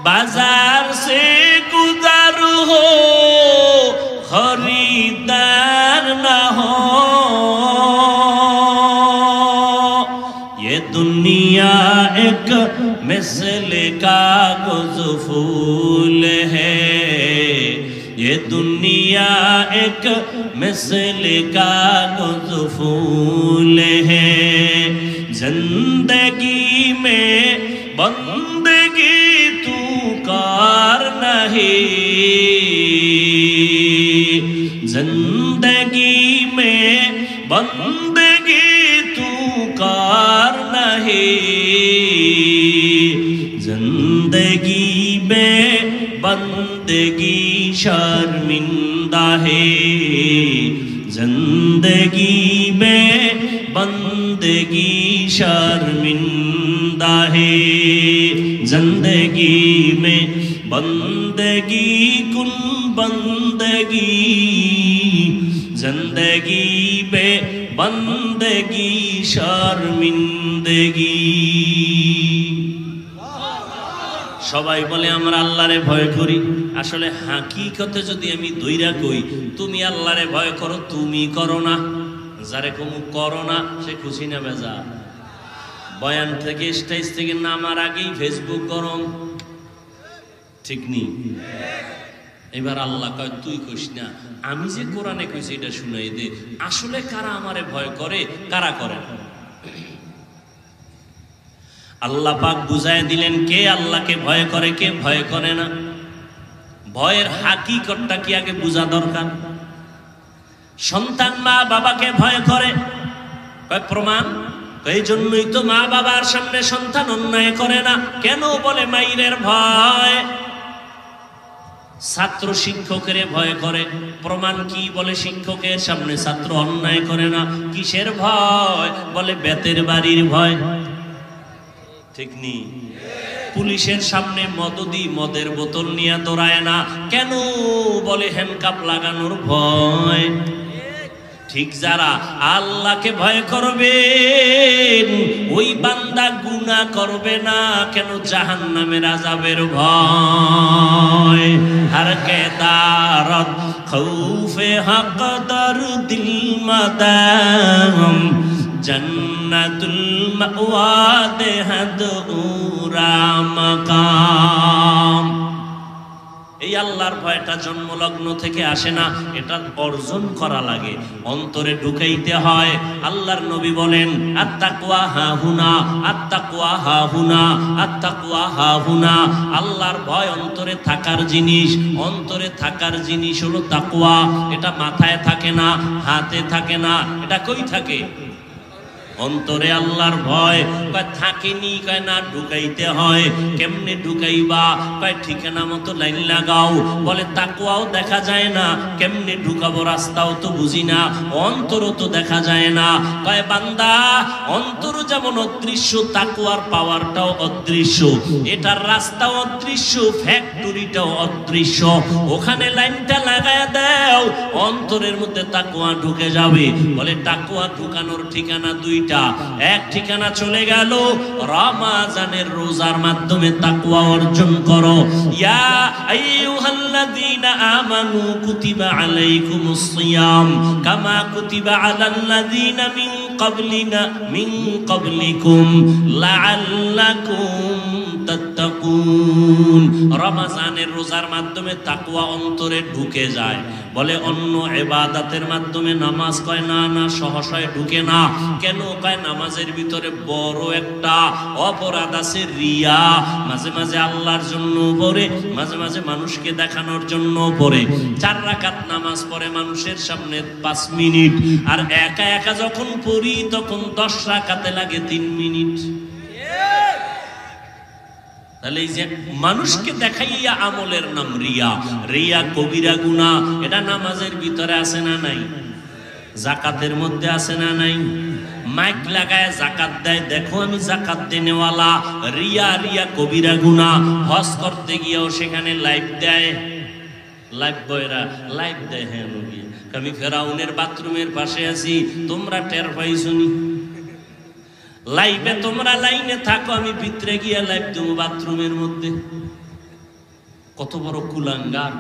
बाजार से गुजर हो खरीदार ना हो। ये दुनिया एक मिसल कागज फूल है, ये दुनिया एक मिसल कागज फूल है। जिंदगी में बंदगी तू कार नहीं, जिंदगी में बंदगी तू कार नहीं, जिंदगी में बंदगी शर्मिंदा है, जिंदगी में बंदगी शर्मिंदा है। जिंदगी में बंदगी कुन बंदगी, जिंदगी में बंदगी शर्मिंदगी। সবাই বলে আমরা আল্লাহরে ভয় করি, আসলে হাকিকতে যদি আমি দইরা কই তুমি আল্লাহরে ভয় করো, তুমি করো না, যারে কমু করো না সে খুশি না বেজা। বয়ান থেকে স্টেজ থেকে নামার আগেই ফেসবুক গরম, ঠিক নি? এবার আল্লাহ কয় তুই কইস না, আমি যে কোরআনে কইছি এটা শুনাই দে। আসলে কারা আমারে ভয় করে, কারা করে? আল্লাহ পাক বুঝায় দিলেন কে আল্লাহকে ভয় করে, কে ভয় করে না। ভয়ের হাকিকতটা কি আগে বোঝা দরকার। সন্তান মা বাবাকে ভয় করে, কয় প্রমাণ, এই জন্যই তো মা বাবার সামনে সন্তান অন্যায় করে না। কেন? বলে মাইরের ভয়। ছাত্র শিক্ষকের ভয় করে, প্রমাণ কি? বলে শিক্ষকের সামনে ছাত্র অন্যায় করে না। কিসের ভয়? বলে বেতের বাড়ির ভয়, ঠিক নি? পুলিশের সামনে মদদি মদের বোতল নিয়ে দৌড়ায় না। কেন? বলে হ্যান্ডকাপ লাগানোর ভয়। ঠিক যারা আল্লাহকে ভয় করবে ওই বান্দা গুনাহ করবে না। কেন? জাহান্নামের আযাবের ভয়। হর কে দারত খৌফে হক দর দিল মাদাম, জন্নাতুল মাওয়া দেহদ উরা মাকাম। এই আল্লাহর ভয়টা জন্মলগ্ন থেকে আসে না, এটা অর্জন করা লাগে, অন্তরে ঢুকাইতে হয়। আল্লাহর নবী বলেন আত্তাকওয়া হাহুনা, আত্তাকওয়া হাহুনা, আত্তাকওয়া হাহুনা। আল্লাহর ভয় অন্তরে থাকার জিনিস, অন্তরে থাকার জিনিস হলো তাকওয়া। এটা মাথায় থাকে না, হাতে থাকে না, এটা কই থাকে? অন্তরে আল্লাহর ভয়। কয় থাকেনি, কয় না, ঢুকাইতে হয়। কেমনে ঢুকাইবা? কয় ঠিকানা মতো লাইন লাগাও। বলে তাকওয়াও দেখা যায় না, কেমনে ঢুকাবো? রাস্তাও তো বুঝি না, অন্তরও তো দেখা যায় না। কয় বান্দা, অন্তর যেমন অদৃশ্য, তাকওয়ার পাওয়ারটাও অদৃশ্য। এটার রাস্তাও অদৃশ্য, ফ্যাক্টরিটাও অদৃশ্য। ওখানে লাইনটা লাগায় দাও, অন্তরের মধ্যে তাকওয়া ঢুকে যাবে। বলে তাকওয়া ঢুকানোর ঠিকানা দুইটা। এক ঠিকানা চলে গেল, রমজানের রোজার মাধ্যমে তাকওয়া অর্জন করো। ইয়া আইয়ুহাল্লাযীনা আমানু কুতিবা আলাইকুমুস সিয়াম কামা কুতিবা আলাল্লাযীনা মিন ক্বাবলিকুম লাআল্লাকুম তাত্তাকুন। রমজানের রোজার মাধ্যমে তাকওয়া অন্তরে ঢুকে যায়। বলে অন্য ইবাদতের মাধ্যমে নামাজ, কয় না না, সহসায় ঢুকে না। কেন? কয় নামাজের ভিতরে বড় একটা অপরাধ আছে, রিয়া। মাঝে মাঝে আল্লাহর জন্য পড়ে, মাঝে মাঝে মানুষকে দেখানোর জন্য পড়ে। 4 রাকাত নামাজ পড়ে মানুষের সামনে 5 মিনিট, আর একা একা যখন পড়ি তখন 10 রাকাতে লাগে 3 মিনিট। তাহলে এই যে মানুষকে দেখাইয়া আমলের নাম রিয়া। রিয়া কবিরা গুনাহ। এটা নামাজের ভিতরে আছে না নাই? যাকাতের মধ্যে আছে না নাই? মাইক লাগায় যাকাত দেয়, দেখো আমি যাকাত দেনেওয়ালা। রিয়া, রিয়া কবিরা গুনাহ। হজ করতে গিয়েও সেখানে লাইভ দেয়, লাইভ বয়রা লাইভ দেখেন, আমি ফেরাউনের বাথরুমের পাশে আছি, তোমরা টের পাইছনি? লাইভে তোমরা লাইনে থাকো, আমি ভিতরে গিয়া লাইভ দেবো বাথরুমের মধ্যে। কত বড় কুলাঙ্গার!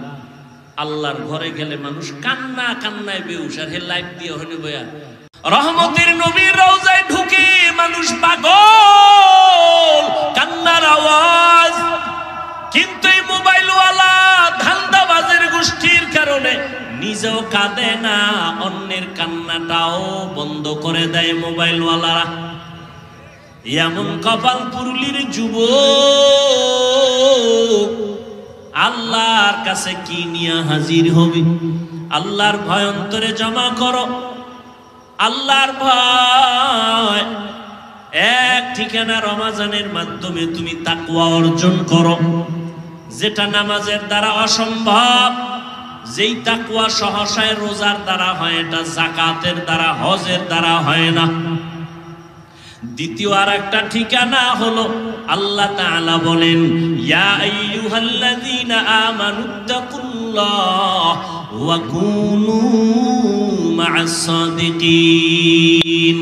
আল্লাহর ঘরে গেলে মানুষ কান্না কান্নায় বেউস, আর হে লাইভ দিয়ে হনে বয়া। রহমতের নবীর রওজায় ঢুকে মানুষ পাগল, কান্নার আওয়াজ। কিন্তু এই মোবাইলওয়ালা ধান্দাবাজের গোষ্ঠীর কারণে নিজেও কাঁদে না, অন্যের কান্নাটাও বন্ধ করে দেয় মোবাইলওয়ালারা। এমন কপাল পুরুলির যুবক আল্লাহর কাছে কি নিয়ে হাজির হবে? আল্লাহর ভয় অন্তরে জমা করো, আল্লাহর ভয়। এক ঠিকানা রমাজানের মাধ্যমে তুমি তাকওয়া অর্জন করো, যেটা নামাজের দ্বারা অসম্ভব। যেই তাকওয়া সহসায় রোজার দ্বারা হয়, এটা যাকাতের দ্বারা, হজের দ্বারা হয় না। দ্বিতীয় আর একটা ঠিকানা হলো আল্লাহ তাআলা বলেন, ইয়া আইয়ুহাল্লাযীনা আমানুত্তাকুল্লাহ ওয়া কুনু মা'আস সাদিকিন।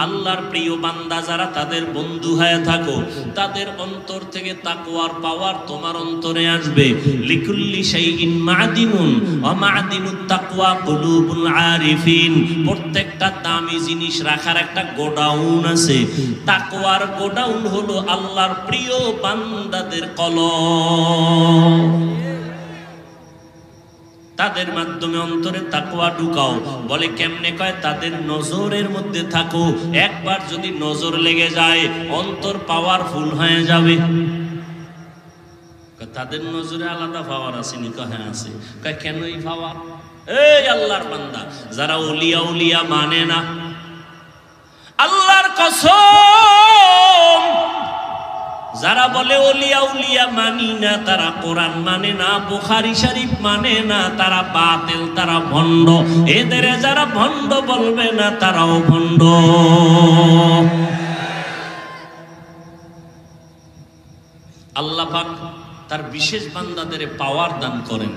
আল্লাহর প্রিয় বান্দা যারা, তাদের বন্ধু হয়ে থাকো, তাদের অন্তর থেকে তাকওয়ার পাওয়ার তোমার অন্তরে আসবে। লিকুল্লি শাইইন মা'দিনুন ওয়া মা'দিনুত তাকওয়া কুলুবুল আরিফিন। প্রত্যেকটা দামি জিনিস রাখার একটা গোডাউন আছে। তাকওয়ার গোডাউন হলো আল্লাহর প্রিয় বান্দাদের কলব। তাদের মাধ্যমে অন্তরে তাকওয়া ঢুকাও। বলে কেমনে? কয় তাদের নজরের মধ্যে থাকো। একবার যদি নজর লেগে যায়, অন্তর পাওয়ারফুল হয়ে যাবে। তাদের নজরে আলাদা পাওয়ার আছে নি? কয় হ্যাঁ আছে। কয় কেন এই পাওয়ার? এই আল্লাহর বান্দা যারা ওলিয়া উলিয়া মানে না, আল্লাহর কসম, যারা বলে ওলিয়া উলিয়া মানি না, তারা কোরআন মানে না, বুখারী শরীফ মানে না, তারা বাতিল, তারা ভণ্ড। এদের যারা ভণ্ড বলবে না, তারাও ভণ্ড। আল্লাহ পাক তার বিশেষ বান্দাদের পাওয়ার দান করেন।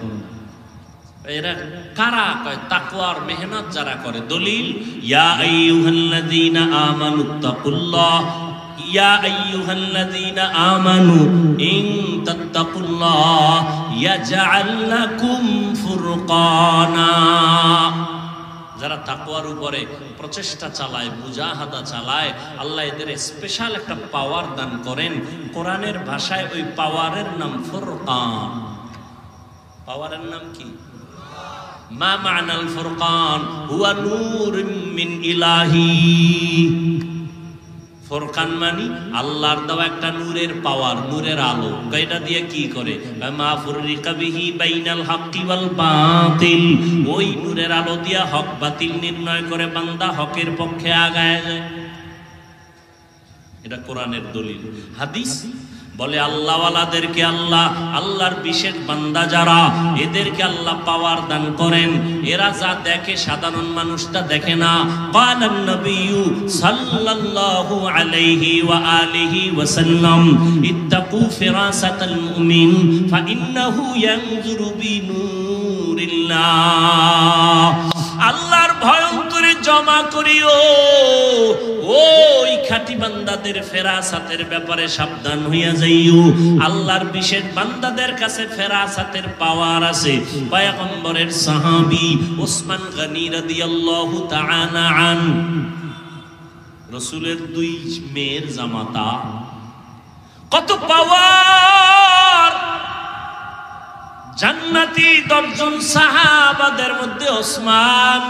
এরা কারা? কয় তাকওয়ার মেহনত যারা করে। দলিল, ইয়া আইয়ুহাল্লাযীনা আমানুত্তাকুল্লাহ, ইয়া আইয়ুহাল্লাযীনা আমানু ইন তাত্তাকুল্লাহ ইয়াজআল লাকুম ফুরকানা। যারা তাকওয়ার উপরে প্রচেষ্টা চালায়, মুজাহাদা চালায়, আল্লাহ এদের স্পেশাল একটা পাওয়ার দান করেন। কোরআনের ভাষায় ওই পাওয়ারের নাম ফুরকান। পাওয়ারের নাম কি? মা মা'নাল ফুরকান? হুয়া নূরুম মিন ইলাহি। ফুরকান মানে আল্লাহর দেওয়া একটা নূরের পাওয়ার, নূরের আলো। এটা দিয়ে কি করে? মা ফুররিকা বিহি বাইনাল হাক্কি ওয়াল বাতিল। ওই নূরের আলো দিয়া হক বাতিল নির্ণয় করে বান্দা হকের পক্ষে আগায় যায়। এটা কোরআনের দলিল। হাদিস বলে আল্লাহওয়ালাদেরকে আল্লাহ, আল্লাহর বিশেষ বান্দা যারা, এদেরকে আল্লাহ পাওয়ার দান করেন। এরা যা দেখে সাধারণ মানুষটা দেখে না। ক্বালান নবিয়্যু সাল্লাল্লাহু আলাইহি ওয়া আলিহি ওয়াসাল্লাম, ইত্তাকু ফিরাসাতাল মুমিন ফাইন্নাহু ইয়ানজুরু বিনুরিল্লাহ। আল্লাহর ভয় অন্তরে জমা করিও। ওই খাঁটি বান্দাদের ফেরাসাতের ব্যাপারে সাবধান হইয়া যাইও। আল্লাহর বিশেষ বান্দাদের কাছে ফেরাসাতের পাওয়ার আছে। পয়গম্বরের সাহাবী উসমান গনি রাদিয়াল্লাহু তাআলা আন, রাসূলের দুই মেয়ের জামাতা, কত পাওয়ার! জান্নাতি 10 জন সাহাবাদের মধ্যে ওসমান।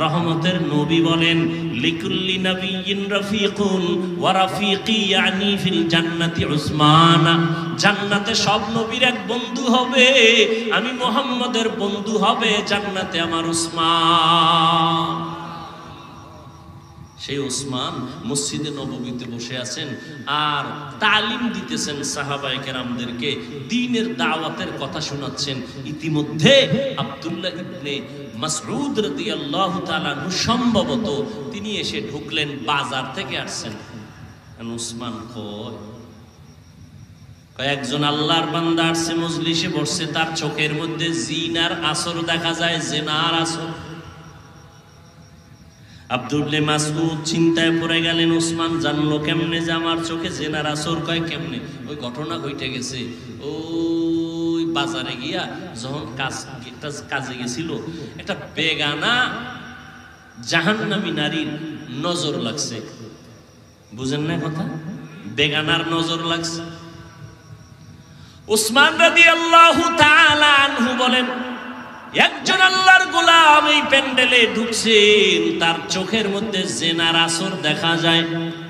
রহমতের নবী বলেন, লিকুল্লি নাবিয়্যিন রাফিকুন ওয়া রাফিকি ইয়ানি ফিল জান্নাতি উসমান। জান্নাতে সব নবীর এক বন্ধু হবে, আমি মুহাম্মদের বন্ধু হবে জান্নাতে আমার উসমান। সেই ওসমান মসজিদে নববীতে বসে আছেন আর তালিম দিতেছেন সাহাবায়ে কেরামদেরকে, দ্বীনের দাওয়াতের কথা শোনাচ্ছেন। ইতিমধ্যে আব্দুল্লাহ ইবনে মাসউদ রাদিয়াল্লাহু তাআলা আনহু সম্ভবত তিনি এসে ঢুকলেন, বাজার থেকে আসছেন। ওসমান কয়, কয়েকজন আল্লাহর বান্দা আসছে, মজলিসে বসছে, তার চোখের মধ্যে জিনার আসর দেখা যায়, জিনার আসর। আব্দুল্লাহ মাসউদ চিন্তায় পড়ে গেলেন, ওসমান জানলো কেমনে যে আমার চোখে জিনার আসর? কয় কেমনে? ওই ঘটনা ঘটে গেছে, ওই বাজারে গিয়া যখন কাজে গেছিল, একটা বেগানা জাহান্নামী নারীর নজর লাগছে। বুঝেন না কথা? বেগানার নজর লাগছে। উসমান রাদিয়াল্লাহু তাআলা আনহু বলেন, একজন আল্লাহর গোলাম এই প্যান্ডেলে ঢুকছেন, তার চোখের মধ্যে জিনার আসর দেখা যায়।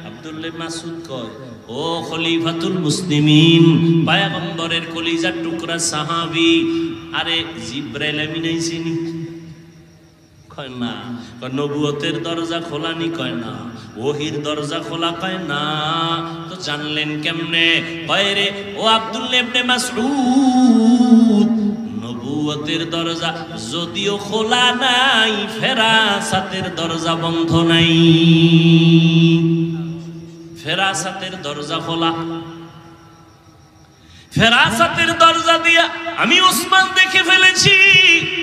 আব্দুল্লাহ মাসউদ কয়, ও খলিফাতুল মুসলিমিন, পয়গম্বরের কলিজার টুকরা সাহাবী, আরে জিবরাইল আমিন আইছেনি? কয় না। কয় নবুয়তের দরজা খোলানি? কয় না। ওহির দরজা খোলা? কয় না। তো জানলেন কেমনে? কয় রে ও আব্দুল্লাহ ইবনে মাসউদ, নবুয়তের দরজা যদিও খোলা নাই, ফেরাসাতের দরজা বন্ধ নাই। ফেরাসাতের দরজা খোলা। ফেরাসাতের দরজা দিয়া আমি ওসমান দেখে ফেলেছি,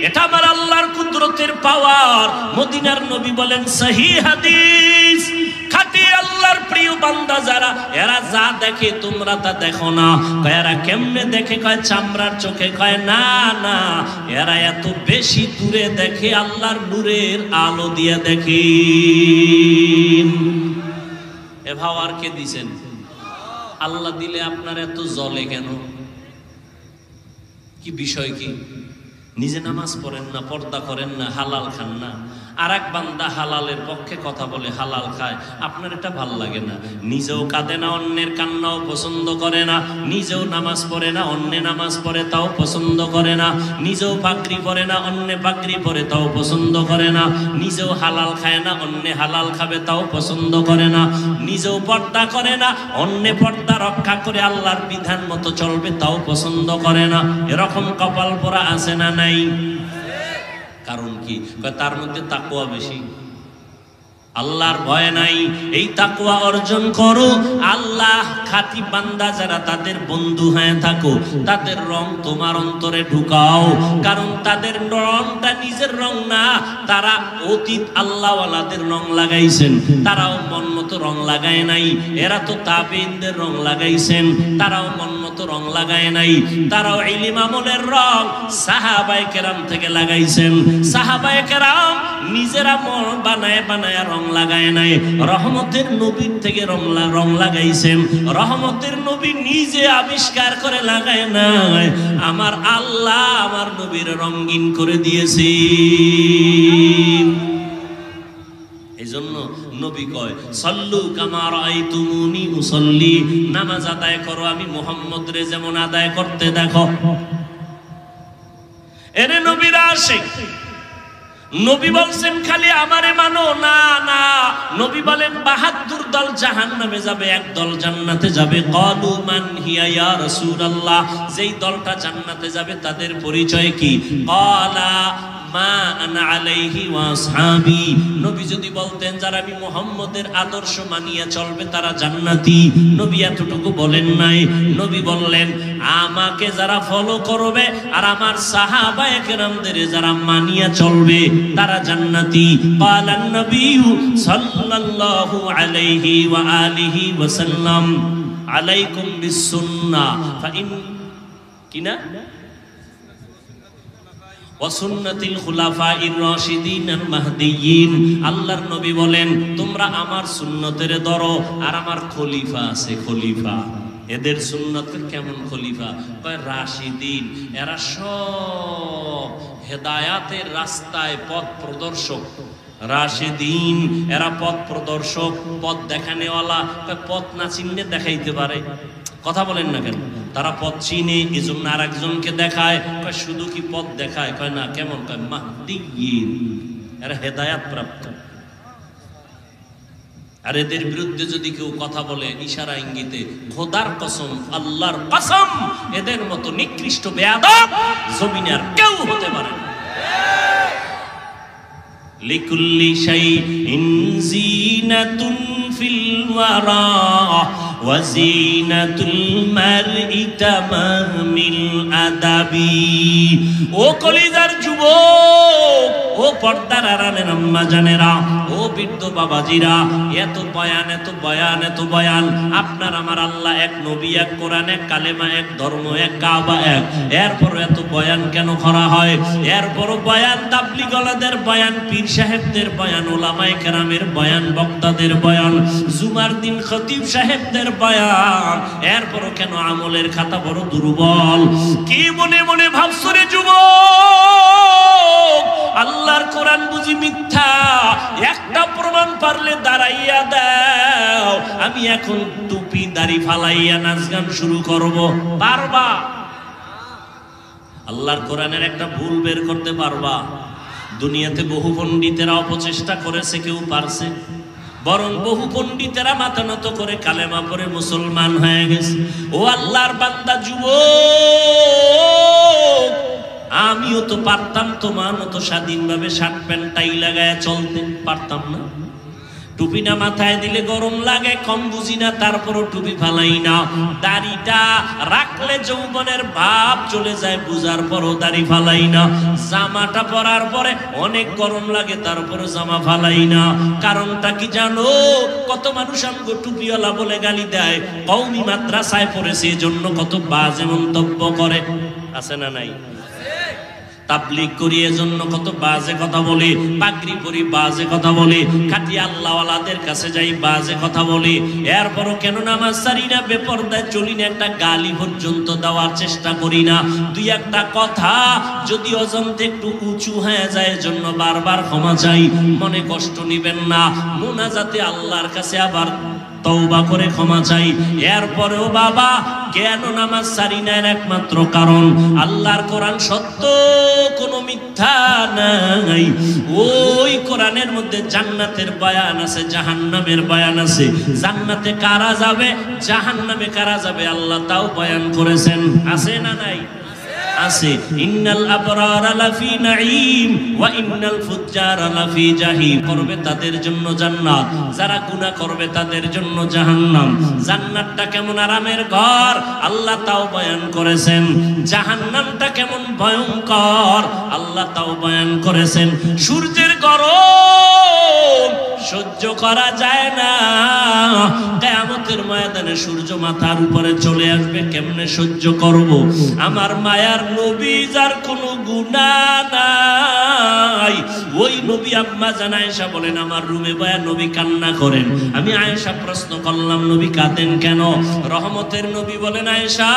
এটা আমার আল্লাহর কুদরতের পাওয়ার। মদিনার নবী বলেন, সহিহ হাদিস, খাঁটি আল্লাহর প্রিয় বান্দা যারা, এরা যা দেখে তোমরা তা দেখো না। কয় এরা কেমনে দেখে? কয় চামড়ার চোখে। কয় না না, এরা এত বেশি দূরে দেখে, আল্লাহর নূরের আলো দিয়ে দেখে। এ ভাওয়ার কে দিছেন? আল্লাহ দিলে আপনার এত জ্বলে কেন? কি বিষয়? কি নিজে নামাজ পড়েন না, পর্দা করেন না, হালাল খান না, আর এক বান্দা হালালের পক্ষে কথা বলে হালাল খায়, আপনার এটা ভাল লাগে না। নিজেও কাঁদে না, অন্যের কান্নাও পছন্দ করে না। নিজেও নামাজ পড়ে না, অন্যে নামাজ পড়ে তাও পছন্দ করে না। নিজেও পাগড়ি পরে না, অন্যে পাগড়ি পরে তাও পছন্দ করে না। নিজেও হালাল খায় না, অন্যে হালাল খাবে তাও পছন্দ করে না। নিজেও পর্দা করে না, অন্যে পর্দা রক্ষা করে আল্লাহর বিধান মতো চলবে তাও পছন্দ করে না। এরকম কপাল পোড়া আছে না নাই? কারণ কি? তার মধ্যে তাকওয়া বেশি, আল্লাহর ভয় নাই। এই তাকওয়া অর্জন করো, আল্লাহ খাঁটি বান্দা যারা, তাদের বন্ধু হয়ে থাকো, তাদের রং তোমার অন্তরে ঢুকাও। কারণ তাদের রংটা নিজের রং না, তারা অতীত আল্লাহওয়ালাদের রং লাগাইছেন, তারাও মন মতো রং লাগায় নাই। এরা তো তাবেঈনদের রং লাগাইছেন, তারাও মন মতো রং লাগায় নাই। তারাও ইলম আমলের রং সাহাবায়ে কেরাম থেকে লাগাইছেন। সাহাবায়ে কেরাম নিজেরা মন বানায় বানায় রং লাগায় নাই, রহমতের নবীর থেকে রং লাগাইছেন। রহমতের নবী নিজে আবিষ্কার করে লাগায় নাই, আমার আল্লাহ আমার নবীর রঙিন করে দিয়েছে। এই জন্য নবী কয়, সল্লু কামা রাআইতুমুনি উসাল্লি, নামাজ আদায় করো আমি মুহাম্মদ রে যেমন আদায় করতে দেখো। এরে নবীর আশিক, নবী বলছেন খালি আমারে মানো না, না। নবী বলেন ৭২ দল জাহান্নামে যাবে, এক দল জান্নাতে যাবে। ক্বালু মান হিয়া ইয়া রাসূলুল্লাহ, যেই দলটা জান্নাতে যাবে তাদের পরিচয় কি? ক্বালা মা আনা আলাইহি ওয়া আসহাবি, নবী যদি বলতেন যারা আমি মুহাম্মদের আদর্শ মানিয়ে চলবে তারা জান্নাতি, নবী এতটুকু বলেন নাই। নবী বললেন আমাকে যারা ফলো করবে আর আমার সাহাবায়ে কেরামদের যারা মানিয়ে চলবে তারা জান্নাতি। ক্বালান নবী সাল্লাল্লাহু আলাইহি ওয়া আলিহি ওয়া সাল্লাম, আলাইকুম বিসুন্নাহ ফাইন কিনা ওয়াসুন্নাতিল খুলাফাইর রাশিদিনাল মাহদিয়িন। আল্লাহর নবী বলেন তোমরা আমার সুন্নতের ধরো, আর আমার খলিফা আছে, খলিফা, এদের সুন্নতের কেমন খলিফা? কয় রাশিদিন, এরা সব হেদায়াতের রাস্তায় পথ প্রদর্শক। রাশিদিন, এরা পথ প্রদর্শক, পথ দেখানেওয়ালা। পথ না চিনলে দেখাইতে পারে, কথা বলেন না কেন? তারা পথ চিনে, এজন্য আর একজনকে দেখায়। কয় শুধু কি পথ দেখায়? কয় না। কেমন? কয় মাহদিয়িন, এরা হেদায়াত প্রাপ্ত। আর এদের বিরুদ্ধে যদি কেউ কথা বলে ইশারা ইঙ্গিতে, খোদার কসম, আল্লাহর কসম, এদের মতো নিকৃষ্ট বেয়াদব জমিনে আর কেউ হতে পারে না। লিকুল্লি শাইইন জিনাতুন ফিল ওয়ারা ওয়াজিনাতুল মারই তামামিল আদাবি। ও কলিজার যুবক, ও পর্দার আড়ালের আম্মা জানেরা, ও বৃদ্ধ বাবাজিরা, এত বয়ান এত বয়ান এত বয়ান। আপনার আমার আল্লাহ এক, নবী এক, কোরআন এক, কালেমা এক, ধর্ম এক, কাবা এক, এরপর এত বয়ান কেন করা হয়? এরপর বয়ান তাবলীগওয়ালাদের বয়ান, পীর সাহেবদের বয়ান, উলামায়ে কেরামের বয়ান, বক্তাদের বয়ান, জুমার দিন খতিব সাহেবদের বয়ান, এরপরও কেন আমলের খাতা বড় দুর্বল? কি মনে মনে ভাবছো রে যুবক? আল্লাহর কোরআন বুঝি মিথ্যা? একটা প্রমাণ পারলে দাঁড়াইয়া দাও, আমি এখন টুপি দাড়ি ফালাইয়া নাচ গান শুরু করব। পারবা? আল্লাহর কোরআনের একটা ভুল বের করতে পারবা? দুনিয়াতে বহু পণ্ডিতেরা অপচেষ্টা করেছে, কেউ পারছে? বরং বহু পণ্ডিতেরা মাথা নত করে কালেমা পড়ে মুসলমান হয়ে গেছে। ও আল্লাহর বান্দা যুবক, আমিও তো পারতাম তোমার মতো স্বাধীনভাবে শার্ট প্যান্ট টাই লাগায় চলতে, পারতাম না? টুপি না মাথায় দিলে গরম লাগে, কম বুঝি না, তারপরও টুপি ফালাই না। দাড়িটা রাখলে যৌবনের ভাব চলে যায়, বুঝার পরও দাড়ি ফালাই না। জামাটা পরার পরে অনেক গরম লাগে, তারপরও জামা ফালাই না। কারণটা কি জানো? কত মানুষ আমগো টুপিওয়ালা বলে গালি দেয়, কওমি মাদ্রাসায় পড়েছে এজন্য কত বাজে মন্তব্য করে, আছে না নাই? তাবলীগ করি এজন্য কত বাজে কথা বলে, পাগড়ি পরি বাজে কথা বলে, খাঁটি আল্লাহওয়ালাদের কাছে যাই বাজে কথা বলে, এরপরও কেন নামাজ ছাড়ি না, বেপরদায় চলি না, একটা গালি পর্যন্ত দেওয়ার চেষ্টা করি না। দুই একটা কথা যদি অজান্তে একটু উঁচু হয়ে যায়, এজন্য বারবার ক্ষমা চাই, মনে কষ্ট নিবেন না। মুনাজাতে আল্লাহর কাছে আবার তওবা করে ক্ষমা চাই। এরপরেও বাবা কেন নামাজ ছাড়ি না? একমাত্র কারণ আল্লাহর কোরআন সত্য, কোনো মিথ্যা নাই। ওই কোরআনের মধ্যে জান্নাতের বয়ান আছে, জাহান্নামের বয়ান আছে। জান্নাতে কারা যাবে, জাহান্নামে কারা যাবে, আল্লাহ তাও বয়ান করেছেন, আছে না নাই? আছে। ইন্নাল আবরারা লাফি নাঈম ওয়া ইন্নাল ফুজ্জারা লাফি জাহিম। করবে তাদের জন্য জান্নাত, যারা গুনাহ করবে তাদের জন্য জাহান্নাম। জান্নাতটা কেমন আরামের ঘর, আল্লাহ তাও বয়ান করেছেন। জাহান্নামটা কেমন ভয়ঙ্কর, আল্লাহ তাও বয়ান করেছেন। সূর্যের গরম সহ্য করা যায় না, কিয়ামতের ময়দানে সূর্য মাথার উপরে চলে আসবে, কেমনে সহ্য করব? আমার মায়ার নবী, যার কোনো গুনাহ নাই, ওই নবী আম্মা জান আয়েশা বলেন, আমার রুমে বয়া নবী কান্না করেন। আমি আয়েশা প্রশ্ন করলাম, নবী কাঁদেন কেন? রহমতের নবী বলেন, আয়েশা,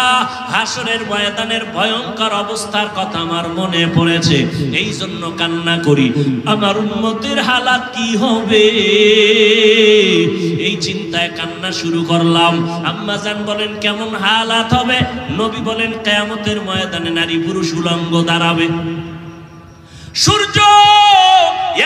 হাসরের ময়দানের ভয়ঙ্কর অবস্থার কথা আমার মনে পড়েছে, এই জন্য কান্না করি। আমার উম্মতের হালাত কি হবে, এই চিন্তায় কান্না শুরু করলাম। আম্মা জান বলেন, কেমন হালাত হবে? নবী বলেন, কিয়ামতের ময়দানে নারী পুরুষ উলঙ্গ দাঁড়াবে, সূর্য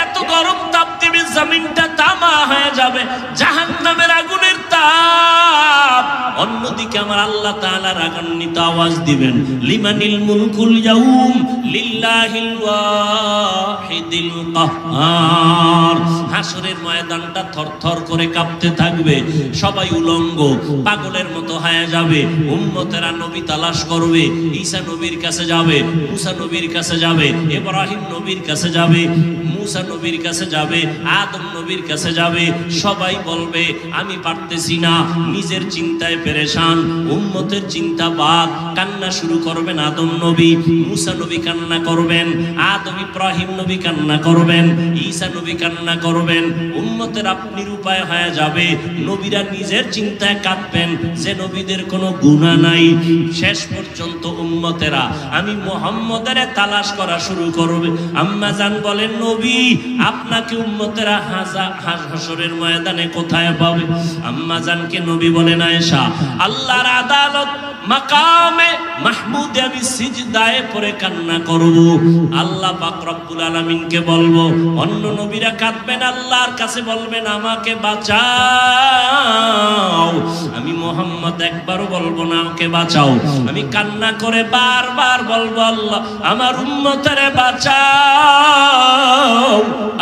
এত গরম তাপ দেবে, জমিনটা তামা হয়ে যাবে, জাহান্নামের আগুনের তাপ। অন্যদিকে আমার আল্লাহ তাআলা রাগান্বিত আওয়াজ দিবেন, লিমানিল মুলকুল ইয়াউম লিল্লাহিল ওয়াহিদিল কাহ্হার। হাসরের ময়দানটা থরথর করে কাঁপতে থাকবে, সবাই উলঙ্গ পাগলের মতো হয়ে যাবে। উম্মতেরা নবী তালাশ করবে, ঈসা নবীর কাছে যাবে, মুসা নবীর কাছে যাবে, ইব্রাহিম নবীর কাছে যাবে, মুসা নবীর কাছে যাবে, আদম নবীর কাছে যাবে। সবাই বলবে, আমি পারতেছি না, নিজের চিন্তায় পেরেশান। উম্মতের চিন্তা বাদ, কান্না শুরু করবেন আদম নবী, মুসা নবী কান্না করবেন, আদম ইব্রাহিম নবী কান্না করবেন, ঈসা নবী কান্না করবেন। উম্মতের আপনি উপায় হয়ে যাবে, নবীরা নিজের চিন্তায় কাঁদবেন যে নবীদের কোনো গুনাহ নাই। শেষ পর্যন্ত উম্মতেরা আমি মুহাম্মদের তালাশ করা শুরু করবে। আম্মা জান বলেন, নবী আপনাকে উম্মতেরা হাসরের ময়দানে কোথায় পাবে? আম্মা জানকে নবী বলেন, আয়েশা, আল্লাহর আদালত মাকামে মাহমুদে আমি সিজদায় পড়ে কান্না করব, আল্লাহ পাক রব্বুল আলামিনকে বলবো। অন্য নবীরা কাঁদবেন, আল্লাহর কাছে বলবেন, আমাকে বাঁচাও। আমি মুহাম্মদ একবারও বলবো না আমাকে বাঁচাও, আমি কান্না করে বারবার বলবো, আল্লাহ আমার উম্মতেরে বাঁচাও,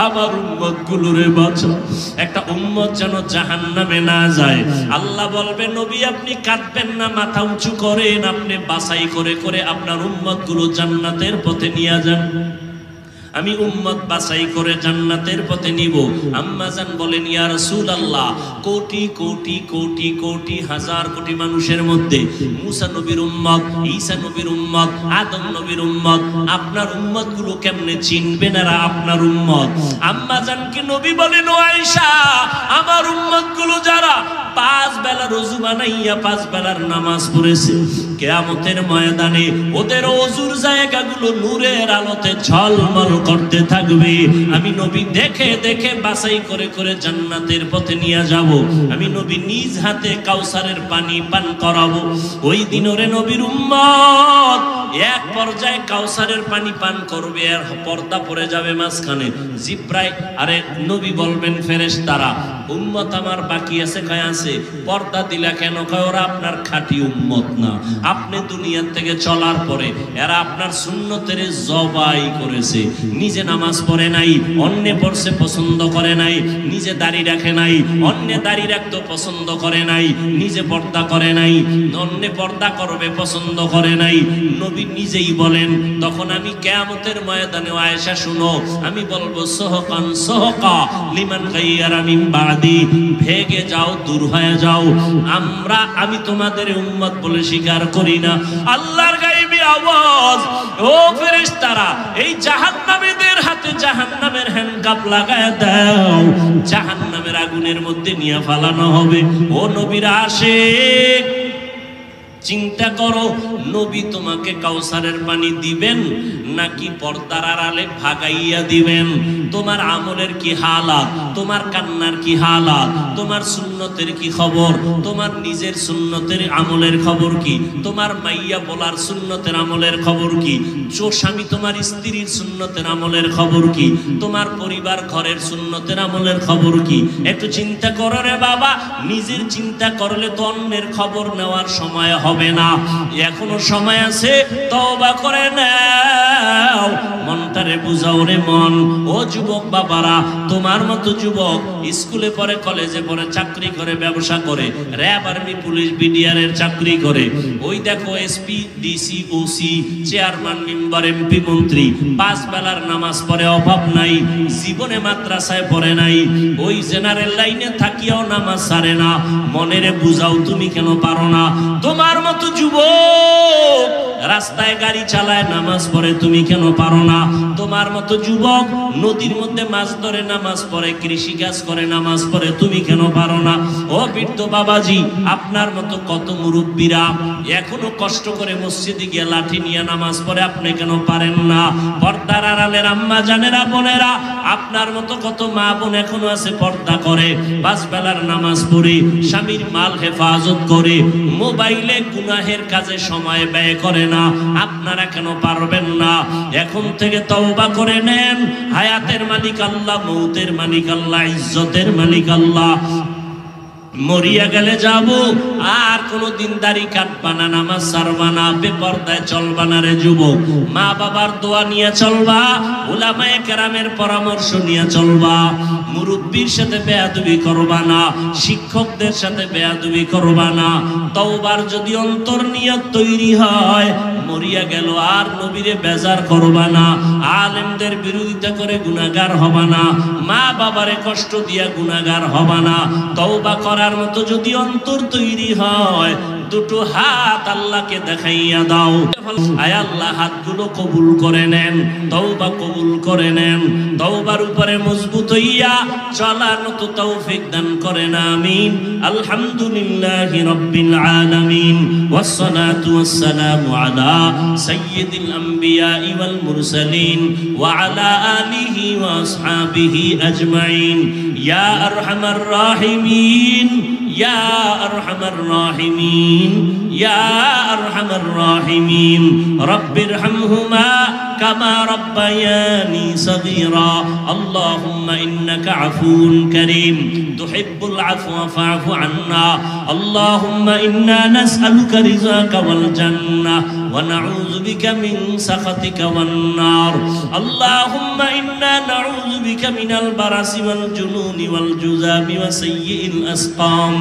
আমার উম্মত গুলোরে বাঁচাও। একটা উম্মত যেন জাহান্নামে না যায়। আল্লাহ বলবে নবী আপনি কাঁদবেন না, মাথা উঁচু করেন, আপনি বাছাই করে করে আপনার উম্মতগুলো জান্নাতের পথে নিয়ে যান। আমি উম্মত বাছাই করে জান্নাতের পথে নিব। আম্মা জান বলেন ইয়া রাসূলুল্লাহ, কোটি কোটি কোটি কোটি হাজার কোটি মানুষের মধ্যে মুসা নবীর উম্মত, ঈসা নবীর উম্মত, আদম নবীর উম্মত, আপনার উম্মত গুলো কেমনে চিনবেন এরা আপনার উম্মত? আম্মা জানকে নবী বলেন ও আয়েশা, আমার উম্মত গুলো যারা 5 বেলা ওযু বানাইয়া 5 বেলার নামাজ পড়েছে, কিয়ামতের ময়দানে ওদের ওযুর জায়গাগুলো নূরের আলোতে ঝলমল করতে থাকবে। আমি নবী দেখে দেখে বাছাই করে করে জান্নাতের পথে নিয়ে যাব। আমি নবী নিজ হাতে কাউসারের পানি পান করাবো। ওই দিন ওরে নবীর উম্মত এক পর্যায়ে কাউসারের পানি পান করবে, আর পর্দা পড়ে যাবে মাঝখানে। জিব্রাইল আরে নবী বলবেন ফেরেশতারা, উম্মত আমার বাকি আছে, কয় আছে। পর্দা দিলা কেন? কয় ওরা আপনার খাঁটি উম্মত না। আপনি দুনিয়া থেকে চলার পরে এরা আপনার সুন্নতের জবাই করেছে। নিজে নামাজ পড়ে নাই, অন্যে পড়ছে পছন্দ করে নাই। নিজে দাড়ি রাখে নাই, অন্যে দাড়ি রাখতে পছন্দ করে নাই। নিজে পর্দা করে নাই, অন্যে পর্দা করবে পছন্দ করে নাই। নবী নিজেই বলেন, তখন আমি কিয়ামতের ময়দানে আয়েশা শুনো, আমি বলবো সোহকান সোহকা লিমান গায়্যারা মিন বাদি, ভেগে যাও, দূর হয়ে যাও। আমি তোমাদের উম্মত বলে স্বীকার করি না। আল্লাহর গায়বী আওয়াজ, ও ফেরেশতারা এই জাহান্নামীদের হাতে জাহান্নামের হ্যান্ডকাপ লাগায় দাও, জাহান্নামের আগুনের মধ্যে নিয়ে ফালানো হবে। ও নবীর আশিক, চিন্তা করো, নবী তোমাকে কাউসারের পানি দিবেন নাকি পর্দার আড়ালে ভাগাইয়া দিবেন? তোমার আমলের কি হালাত, তোমার কান্নার কি হালাত, তোমার সুন্নতের কি খবর, তোমার নিজের সুন্নতের আমলের খবর কি, তোমার মাইয়া বলার সুন্নতের আমলের খবর কি, স্বামী তোমার স্ত্রীর সুন্নতের আমলের খবর কি, তোমার পরিবার ঘরের সুন্নতের আমলের খবর কি? একটু চিন্তা করো রে বাবা। নিজের চিন্তা করলে তো অন্যের খবর নেওয়ার সময় হবে না। এখনো সময় আছে, তওবা করে নাও, মনটারে বুঝাও রে মন। ও যুবক বাবারা, তোমার মতো যুবক স্কুলে পড়ে, কলেজে পড়ে, চাকরি করে, ব্যবসা করে, র‍্যাব, আর্মি, পুলিশ, বিডিআর এর চাকরি করে, ওই দেখো SP, DC, OC, chairman, member, MP, মন্ত্রী, 5 বেলার নামাজ পড়ে, অভাব নাই। জীবনে মাদ্রাসায় পড়ে নাই, ওই জেনারেল লাইনে থাকিয়াও নামাজ ছাড়ে না। মনেরে বুঝাও, তুমি কেন পারো না? তোমার মতো যুবক রাস্তায় গাড়ি চালায়, নামাজ পড়ে, তুমি কেন পারো না? তোমার মতো যুবক নদীর মধ্যে মাছ ধরে, নামাজ পড়ে, কৃষি কাজ করে, নামাজ পড়ে, তুমি কেন পারো না? ও বৃদ্ধ বাবাজি, আপনার মতো কত মুরব্বীরা এখনো কষ্ট করে মসজিদে গিয়ে লাঠি নিয়ে নামাজ পড়ে, আপনি কেন পারেন না? পর্দার আড়ালের আম্মা জানেরা, বোনেরা, আপনার মতো কত মা বোন এখনো আছে পর্দা করে, 5 বেলার নামাজ পড়ে, স্বামীর মাল হেফাজত করে, মোবাইলে গুনাহের কাজে সময় ব্যয় করে না। আপনারা কেন পারবেন না? এখন থেকে তওবা করে নেন। হায়াতের মালিক আল্লাহ, মৌতের মালিক আল্লাহ, ইজ্জতের মালিক আল্লাহ। মরিয়া গেলে যাব, আর কোনদিন দাড়ি কাটবা না, নামাজ ছাড়বা না, বেপরদায় চলবা না রে যুবক। মা বাবার দোয়া নিয়ে চলবা, উলামায়ে কেরামের পরামর্শ নিয়ে চলবা। মুরব্বির সাথে বেয়াদবি করবা না, শিক্ষকদের সাথে বেয়াদবি করবা না। তওবার যদি অন্তর নিয়ত তৈরি হয়, মরিয়া গেল আর নবীরে বেজার করবা না, আলেমদের বিরোধিতা করে গুনাহগার হবা না, মা বাবারে কষ্ট দিয়া গুনাহগার হবা না। তওবা করার মতো যদি অন্তর তৈরি হয়, দুটো হাত আল্লাহকে দেখাইয়া দাও। আয় আল্লাহ, হাতগুলো কবুল করে নেন, তওবা কবুল করে নেন। তওবার উপরে মজবুত হইয়া চলার মতো তৌফিক দান করেন, আমিন। আলহামদুলিল্লাহি রাব্বিল আলামিন, ওয়াসসালাতু ওয়াসসালামু আলা সাইয়্যিদিল আম্বিয়া ওয়াল মুরসালিন ওয়া আলা আলিহি ওয়া আসহাবিহি আজমাইন। ইয়া আরহামার রাহিমিন, ইয়া আরহামার রাহিমিন, ইয়া আরহামার রাহিমিন। রব্বিরহামহুমা কামা রাব্বায়ানি সগীরা। আল্লাহুম্মা ইন্নাকা আফুউন কারীম তুহিব্বুল আফওয়া ফা'ফু আন্না। আল্লাহুম্মা ইন্না নাসআলুকা রিযাকা ওয়াল জান্নাহ ওয়া নাউযু বিকা মিন সাখাতিকা ওয়ান নার আল্লাহুম্মা ইন্না নাউযু বিকা মিনাল বারাসি ওয়াল জুনুনি ওয়াল জুযামি ওয়া সাইয়্যিল আসকাম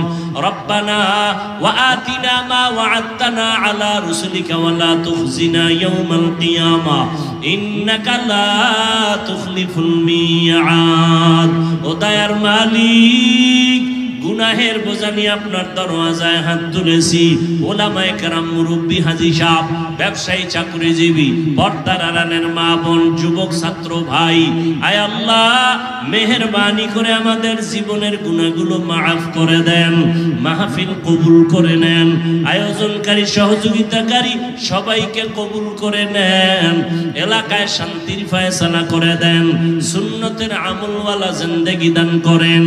রব্বানা ওয়া আতিনা মা ওয়া'আদতানা আলা রুসুলিকা ওয়া লা তুখজিনা ইয়াওমাল কিয়ামা ইন্নাকা লা তুখলিফুল মিআদ। ও দয়ার মালিক, গুনাহের বোঝা নিয়ে আপনার দরওয়াজায় হাত তুলেছি। ওলামায়ে কেরাম, মুরব্বী, হাজী সাহেব, ব্যবসায়ী, চাকরিজীবী, পর্দার আড়ালের মা বোন, যুবক, ছাত্র ভাই, আয় আল্লাহ মেহেরবানি করে আমাদের জীবনের গুনাহগুলো মাফ করে দেন, মাহফিল কবুল করে নেন, আয়োজনকারী, সহযোগিতাকারী সবাইকে কবুল করে নেন, এলাকায় শান্তির ফয়সালা করে দেন, সুন্নতের আমলওয়ালা জিন্দেগি দান করেন।